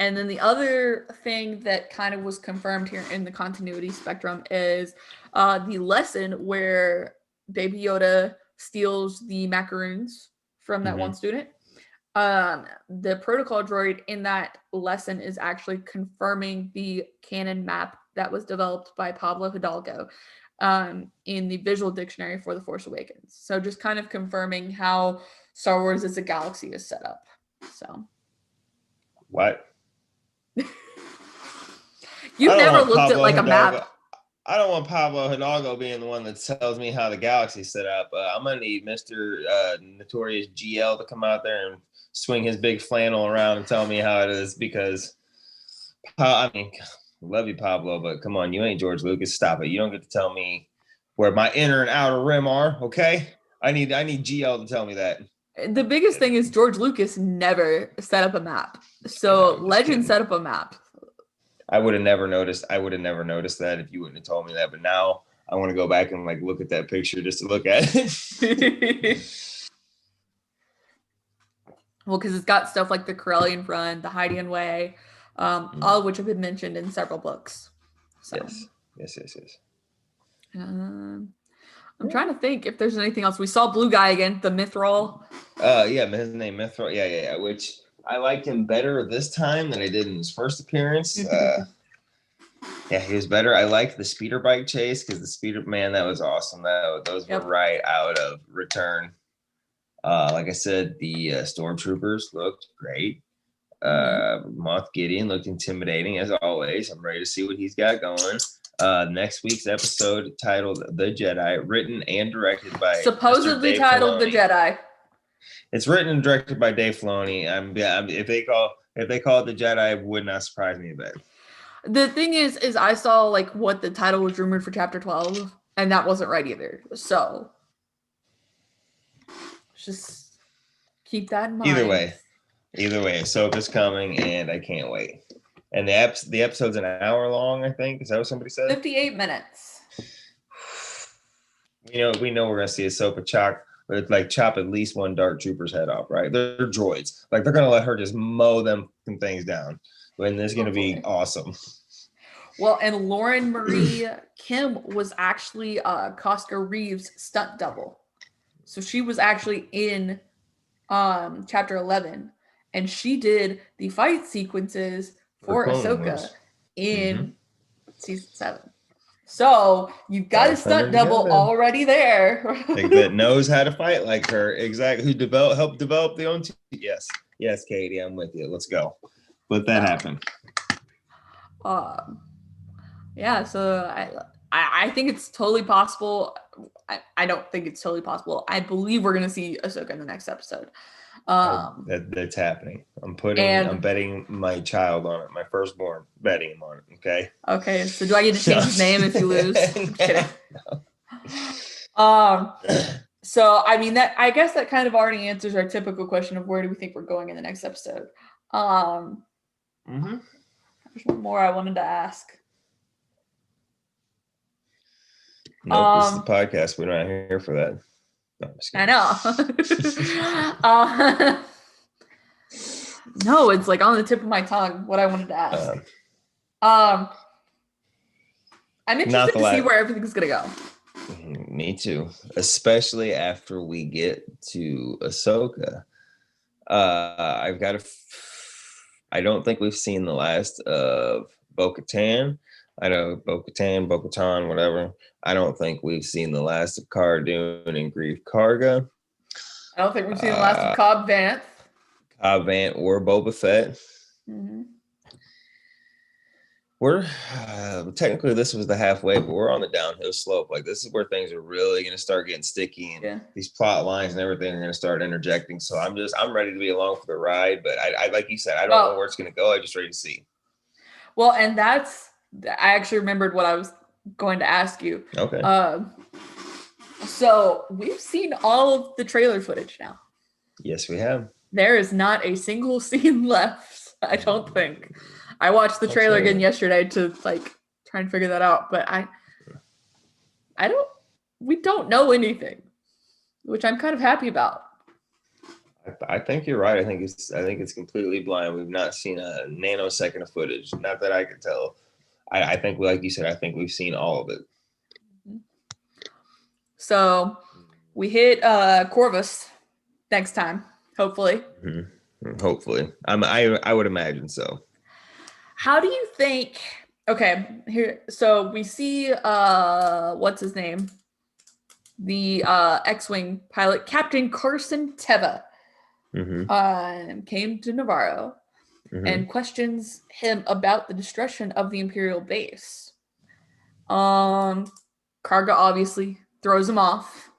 And then the other thing that kind of was confirmed here in the continuity spectrum is the lesson where Baby Yoda steals the macaroons from that one student. The protocol droid in that lesson is actually confirming the canon map that was developed by Pablo Hidalgo in the visual dictionary for The Force Awakens. So just kind of confirming how Star Wars as a galaxy is set up. So. What? You've never looked at like a map. I don't want Pablo Hidalgo being the one that tells me how the galaxy's set up. I'm going to need Mr. Notorious GL to come out there and swing his big flannel around and tell me how it is because, I mean, love you, Pablo, but come on, you ain't George Lucas. Stop it. You don't get to tell me where my inner and outer rim are, okay? I need GL to tell me that. The biggest thing is George Lucas never set up a map. So Legend set up a map. I would have never noticed. I would have never noticed that if you wouldn't have told me that. But now I want to go back and like look at that picture just to look at it. Well, because it's got stuff like the Corellian Front, the Hydian Way, all of which have been mentioned in several books. So. Yes. I'm trying to think if there's anything else. We saw Blue Guy again, the Mithril. Yeah, his name Mithril. Yeah. Which I liked him better this time than I did in his first appearance. Yeah, he was better. I liked the speeder bike chase because the speeder that was awesome. Those were right out of Return. Like I said, the stormtroopers looked great. Moff Gideon looked intimidating as always. I'm ready to see what he's got going. Next week's episode titled The Jedi, written and directed by supposedly titled Filoni. The Jedi. It's written and directed by Dave Filoni. If they call it The Jedi, it would not surprise me a bit. The thing is I saw like what the title was rumored for chapter 12, and that wasn't right either. So just keep that in mind. Either way, Ahsoka's coming, and I can't wait. And the episode's an hour long, I think. Is that what somebody said? 58 minutes. We know we're gonna see Ahsoka chop at least one Dark Trooper's head off, right? They're droids. Like they're gonna let her just mow them things down. And this is gonna be awesome. Well, and Lauren Marie Kim was actually Costco Reeves' stunt double. So she was actually in chapter 11, and she did the fight sequences for Ahsoka in season 7. So you've got a stunt double already there. That knows how to fight like her. Exactly. Who helped develop the own team. Yes, Katie, I'm with you. Let's go. Let that happen. Yeah, so I think it's totally possible. I don't think it's totally possible. I believe we're gonna see Ahsoka in the next episode. That's happening. I'm betting my child on it, my firstborn, betting him on it. Okay, so do I get to change his name if you lose? I'm kidding. No. So I mean I guess that kind of already answers our typical question of where do we think we're going in the next episode. There's one more I wanted to ask. No, this is the podcast. We're not here for that. No, I know. No, it's like on the tip of my tongue what I wanted to ask. I'm interested to see where everything's gonna go. Me too, especially after we get to Ahsoka. I don't think we've seen the last of Bo-Katan. I know Bo-Katan, whatever. I don't think we've seen the last of Cara Dune and Grief Karga. I don't think we've seen the last of Cobb Vanth. Cobb Vanth or Boba Fett. Mm-hmm. We're technically this was the halfway, but we're on the downhill slope. Like this is where things are really going to start getting sticky, and these plot lines and everything are going to start interjecting. So I'm ready to be along for the ride. But I like you said, I don't know where it's going to go. I'm just ready to see. Well, and I actually remembered what I was going to ask you. Okay. So we've seen all of the trailer footage now. Yes, we have. There is not a single scene left, I don't think. I watched the trailer again yesterday to like try and figure that out, but we don't know anything, which I'm kind of happy about. I think you're right. I think it's completely blind. We've not seen a nanosecond of footage. Not that I can tell. I think, like you said, I think we've seen all of it. So we hit Corvus next time, hopefully. Mm-hmm. Hopefully, I would imagine so. How do you think? Okay, here. So we see what's his name? The X-wing pilot, Captain Carson Teva, came to Navarro and questions him about the destruction of the Imperial base. Karga obviously throws him off,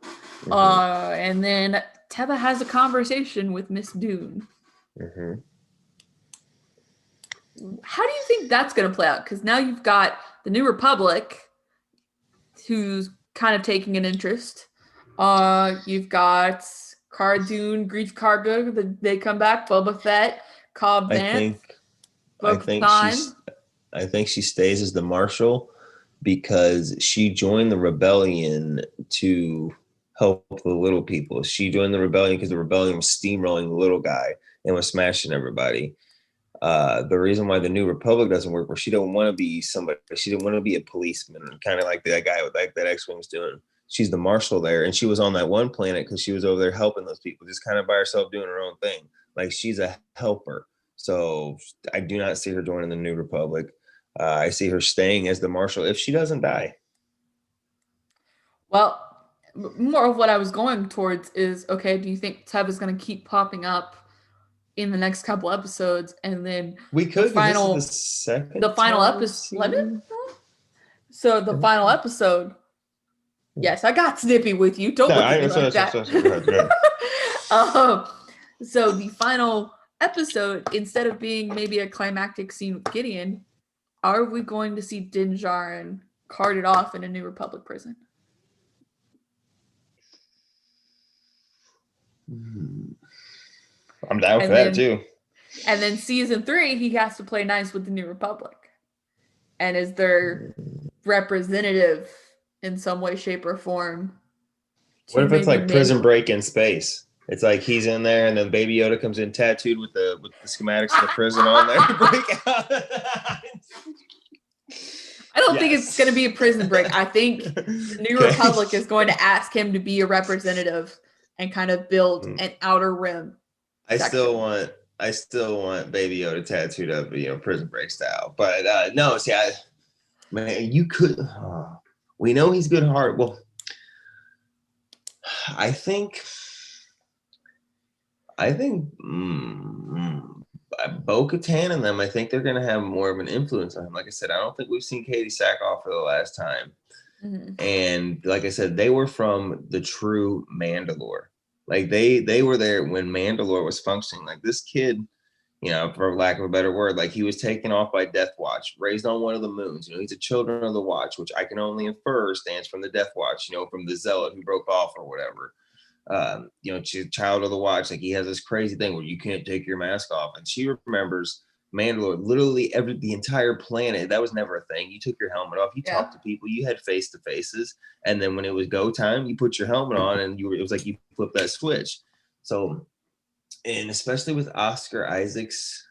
and then Teva has a conversation with Miss Dune. How do you think that's going to play out? Because now you've got the New Republic, who's kind of taking an interest. You've got Cara Dune, Grief Karga, they come back. Boba Fett, Cobb Vanth, I think she stays as the marshal because she joined the rebellion to help the little people. She joined the rebellion because the rebellion was steamrolling the little guy and was smashing everybody. The reason why the New Republic doesn't work, where she don't want to be somebody, she didn't want to be a policeman, kind of like that guy with like that X-Wing was doing. She's the marshal there, and she was on that one planet because she was over there helping those people, just kind of by herself doing her own thing. Like she's a helper. So I do not see her joining the New Republic. I see her staying as the marshal if she doesn't die. Well, more of what I was going towards is, okay, do you think Teb is going to keep popping up in the next couple episodes, and then we could the final episode. So the final episode. Yes, I got snippy with you. Don't look at me like that. So the final episode, instead of being maybe a climactic scene with Gideon, are we going to see Din Djarin carted off in a New Republic prison? I'm down for that too. And then season 3, he has to play nice with the New Republic, and is their representative in some way, shape, or form. What if it's like Prison Break in space? It's like he's in there, and then Baby Yoda comes in tattooed with the schematics of the prison on there to break out. I don't think it's going to be a Prison Break. I think the New Republic is going to ask him to be a representative and kind of build an outer rim. I still want Baby Yoda tattooed up, Prison Break style. But no, see, man, you could. We know he's good heart. Well, I think Bo-Katan and them, I think they're going to have more of an influence on him. Like I said, I don't think we've seen Katie Sackhoff for the last time. Mm-hmm. And like I said, they were from the true Mandalore. Like they were there when Mandalore was functioning. Like this kid, for lack of a better word, like he was taken off by Death Watch, raised on one of the moons. He's a Children of the Watch, which I can only infer stands from the Death Watch, from the Zealot who broke off or whatever. Child of the Watch, like he has this crazy thing where you can't take your mask off, and she remembers Mandalore, literally the entire planet. That was never a thing. You took your helmet off, you talked to people, you had face to faces, and then when it was go time, you put your helmet on, and it was like you flipped that switch. So, and especially with Oscar Isaacs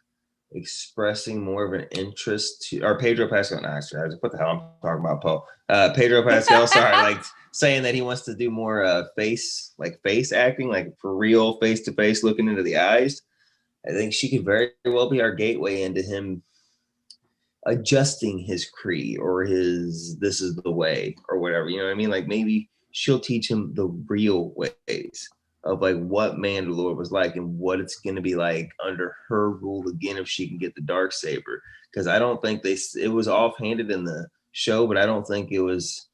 expressing more of an interest or Pedro Pascal, not Oscar Isaac, what the hell I'm talking about, Paul? Pedro Pascal, sorry, like saying that he wants to do more face acting, like for real, face to face, looking into the eyes. I think she could very well be our gateway into him adjusting his creed or his "this is the way" or whatever. You know what I mean? Like maybe she'll teach him the real ways of like what Mandalore was like and what it's going to be like under her rule again if she can get the Darksaber. Because I don't think it was offhanded in the show, but I think it was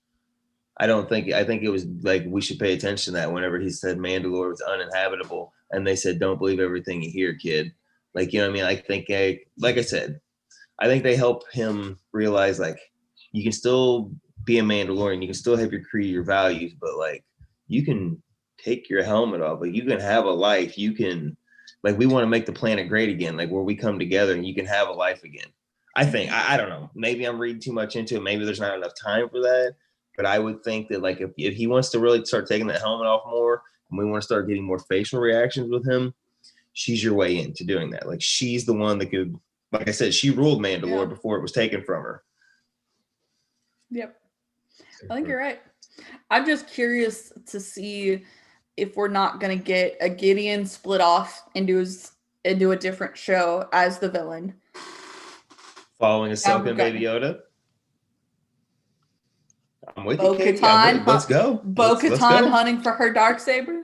like we should pay attention to that whenever he said Mandalore was uninhabitable and they said, don't believe everything you hear, kid. Like, you know what I mean? I think, like I said, I think they help him realize like you can still be a Mandalorian, you can still have your creed, your values, but like you can take your helmet off, like you can have a life. You can, like, we want to make the planet great again, like where we come together and you can have a life again. I think, I don't know, maybe I'm reading too much into it. Maybe there's not enough time for that. But I would think that like if he wants to really start taking that helmet off more and we want to start getting more facial reactions with him, she's your way into doing that. Like she's the one that could, like I said, she ruled Mandalore before it was taken from her. Yep. I think you're right. I'm just curious to see if we're not going to get a Gideon split off into a different show as the villain. Following Ahsoka and Baby Yoda? I'm with you, Katie. Let's go. Bo-Katan hunting for her Darksaber.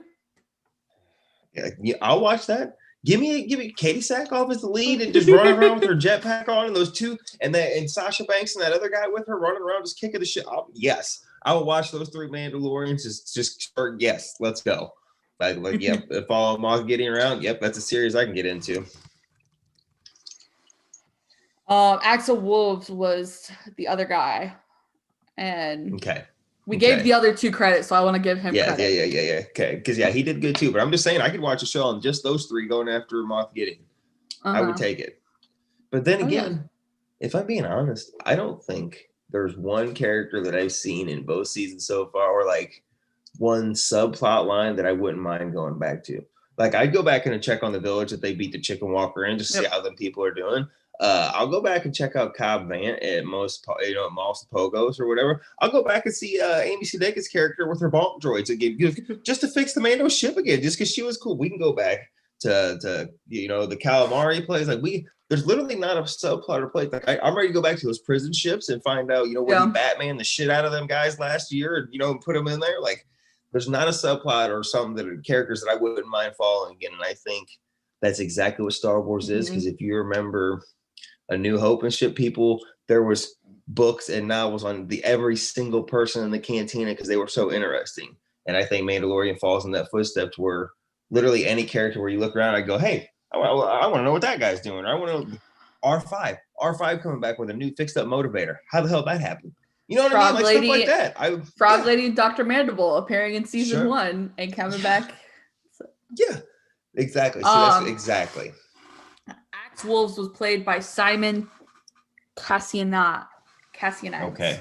Yeah, I'll watch that. Give me Katie Sackhoff as the lead and just running around with her jetpack on and those two and Sasha Banks and that other guy with her running around just kicking the shit. Yes, I will watch those 3 Mandalorians. Just start. Yes, let's go. Like yep. If all Moth getting around, yep, that's a series I can get into. Axel Wolves was the other guy. And okay. We gave the other two credit, so I want to give him credit. Yeah. Okay, because he did good too. But I'm just saying, I could watch a show on just those three going after Moff Gideon. I would take it. But then again, if I'm being honest, I don't think there's one character that I've seen in both seasons so far, or like one subplot line that I wouldn't mind going back to. Like I'd go back and check on the village that they beat the chicken walker in, just to see how them people are doing. I'll go back and check out Cobb Vanth at most Pogos or whatever. I'll go back and see Amy Sedeka's character with her bomb droids again, just to fix the Mando ship again, just because she was cool. We can go back to the calamari place. Like there's literally not a subplot or place. Like I'm ready to go back to those prison ships and find out, where he Batman the shit out of them guys last year, and put them in there. Like there's not a subplot or something that are characters that I wouldn't mind following again. And I think that's exactly what Star Wars is. Because if you remember A New Hope and shit, people, there was books and novels on every single person in the cantina because they were so interesting. And I think Mandalorian falls in that footsteps where literally any character where you look around, I go, hey, I want to know what that guy's doing. I want to R5 coming back with a new fixed up motivator. How the hell did that happen? You know what I mean? Like stuff like that. Frog Lady and Dr. Mandible appearing in season 1 and coming back. Yeah, exactly. So that's exactly. Axe Wolves was played by Simon Cassianides. Okay.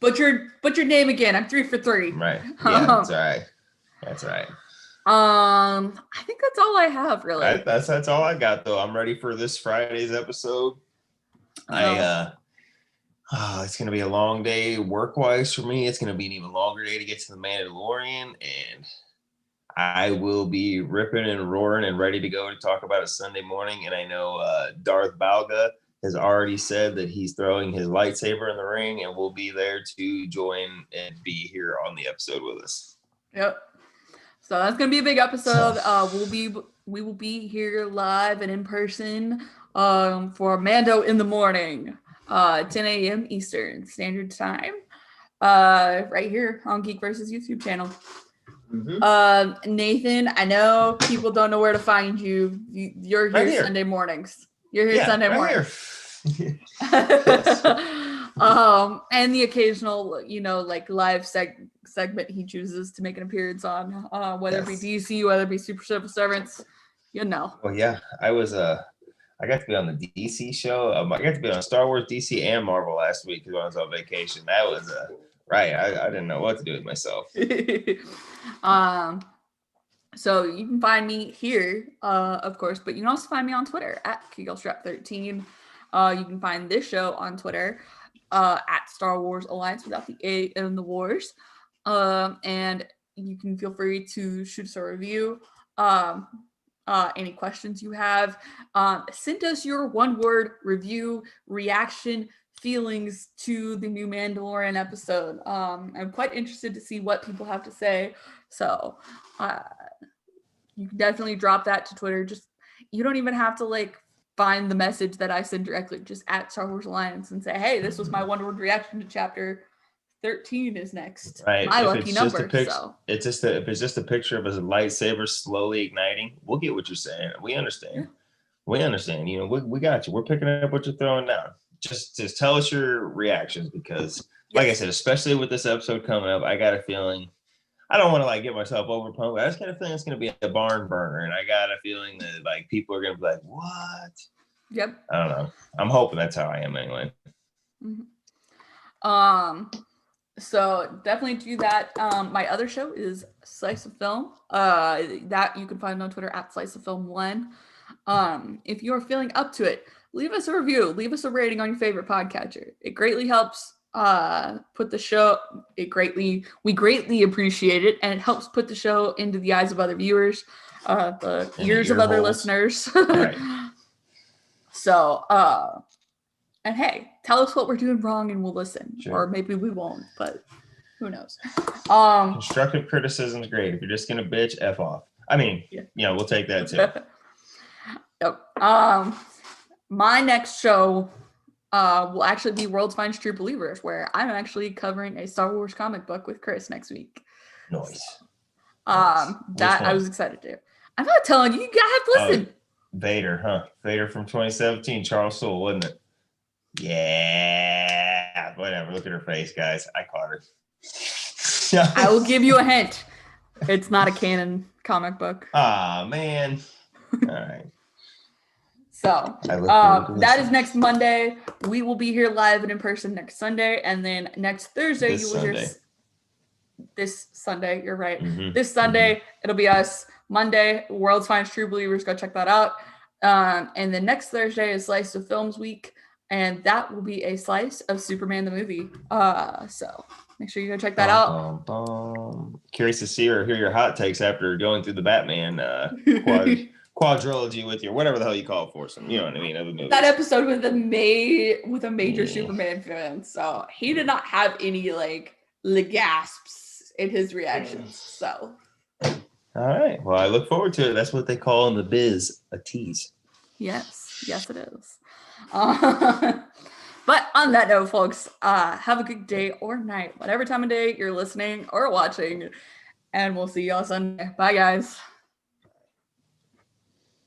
Butchered name again. I'm 3 for 3. Right. Yeah, that's all right. That's right. I think that's all I have, really. That's all I got, though. I'm ready for this Friday's episode. It's going to be a long day work-wise for me. It's going to be an even longer day to get to the Mandalorian, and I will be ripping and roaring and ready to go to talk about it Sunday morning. And I know Darth Balga has already said that he's throwing his lightsaber in the ring and will be there to join and be here on the episode with us. Yep. So that's going to be a big episode. We will be here live and in person for Mando in the morning, 10 a.m. Eastern Standard Time, right here on Geek Versus YouTube channel. Nathan, I know people don't know where to find you. You're here, right Sunday mornings. You're here Sunday mornings. And the occasional, like live segment he chooses to make an appearance on, whether it be DC, whether it be Super Civil Servants, Well, yeah, I got to be on the DC show. I got to be on Star Wars, DC, and Marvel last week because I was on vacation. That was right. I didn't know what to do with myself. So you can find me here, of course, but you can also find me on Twitter at KegelStrap13. You can find this show on Twitter at Star Wars Alliance without the A in the Wars. And you can feel free to shoot us a review. Any questions you have, send us your one-word review, reaction, feelings to the new Mandalorian episode. I'm quite interested to see what people have to say. So you can definitely drop that to Twitter. You don't even have to find the message that I send directly, just at Star Wars Alliance and say, hey, this was my one-word reaction to chapter 13 is next. Right. My lucky number. If it's just a picture of his lightsaber slowly igniting, we'll get what you're saying. We understand. Yeah. We understand. We got you. We're picking up what you're throwing down. Just tell us your reactions because, like I said, especially with this episode coming up, I got a feeling. I don't want to get myself overpumped. I just got a feeling it's going to be a barn burner, and I got a feeling that people are going to be like, "What?" Yep. I don't know. I'm hoping that's how I am anyway. So definitely do that. My other show is Slice of Film. That you can find on Twitter at Slice of Film 1. If you are feeling up to it, leave us a review, leave us a rating on your favorite podcatcher. It greatly helps put the show. We greatly appreciate it, and it helps put the show into the eyes of other viewers, the ears of other listeners. Right. So, and hey, tell us what we're doing wrong and we'll listen. Sure. Or maybe we won't, but who knows? Constructive criticism is great. If you're just gonna bitch, F off. I mean, we'll take that too. Yep. My next show will actually be World's Finest True Believers, where I'm actually covering a Star Wars comic book with Chris next week. Nice. That I was excited to. I'm not telling you, you gotta have to listen. Vader, huh? Vader from 2017, Charles Soule, wasn't it? Yeah, whatever. Look at her face, guys. I caught her. I will give you a hint. It's not a canon comic book. Ah, man. All right. So I look forward to that is listening. next Monday. We will be here live and in person next Sunday, and then next Thursday This you will hear Sunday. this Sunday. You're right. Mhm, This Sunday it'll be us. Monday, World's Finest True Believers. Go check that out. And then next Thursday is Slice of Films Week, and that will be a slice of Superman the movie. So make sure you go check that out. Curious to see or hear your hot takes after going through the Batman quadrilogy with your whatever the hell you call it for some, you know what I mean, other movies. That episode with a major Superman fan, so he did not have any like gasps in his reactions. So, all right. Well, I look forward to it. That's what they call in the biz a tease. yes, it is. But on that note, folks, have a good day or night, whatever time of day you're listening or watching, and we'll see y'all Sunday. Bye, guys.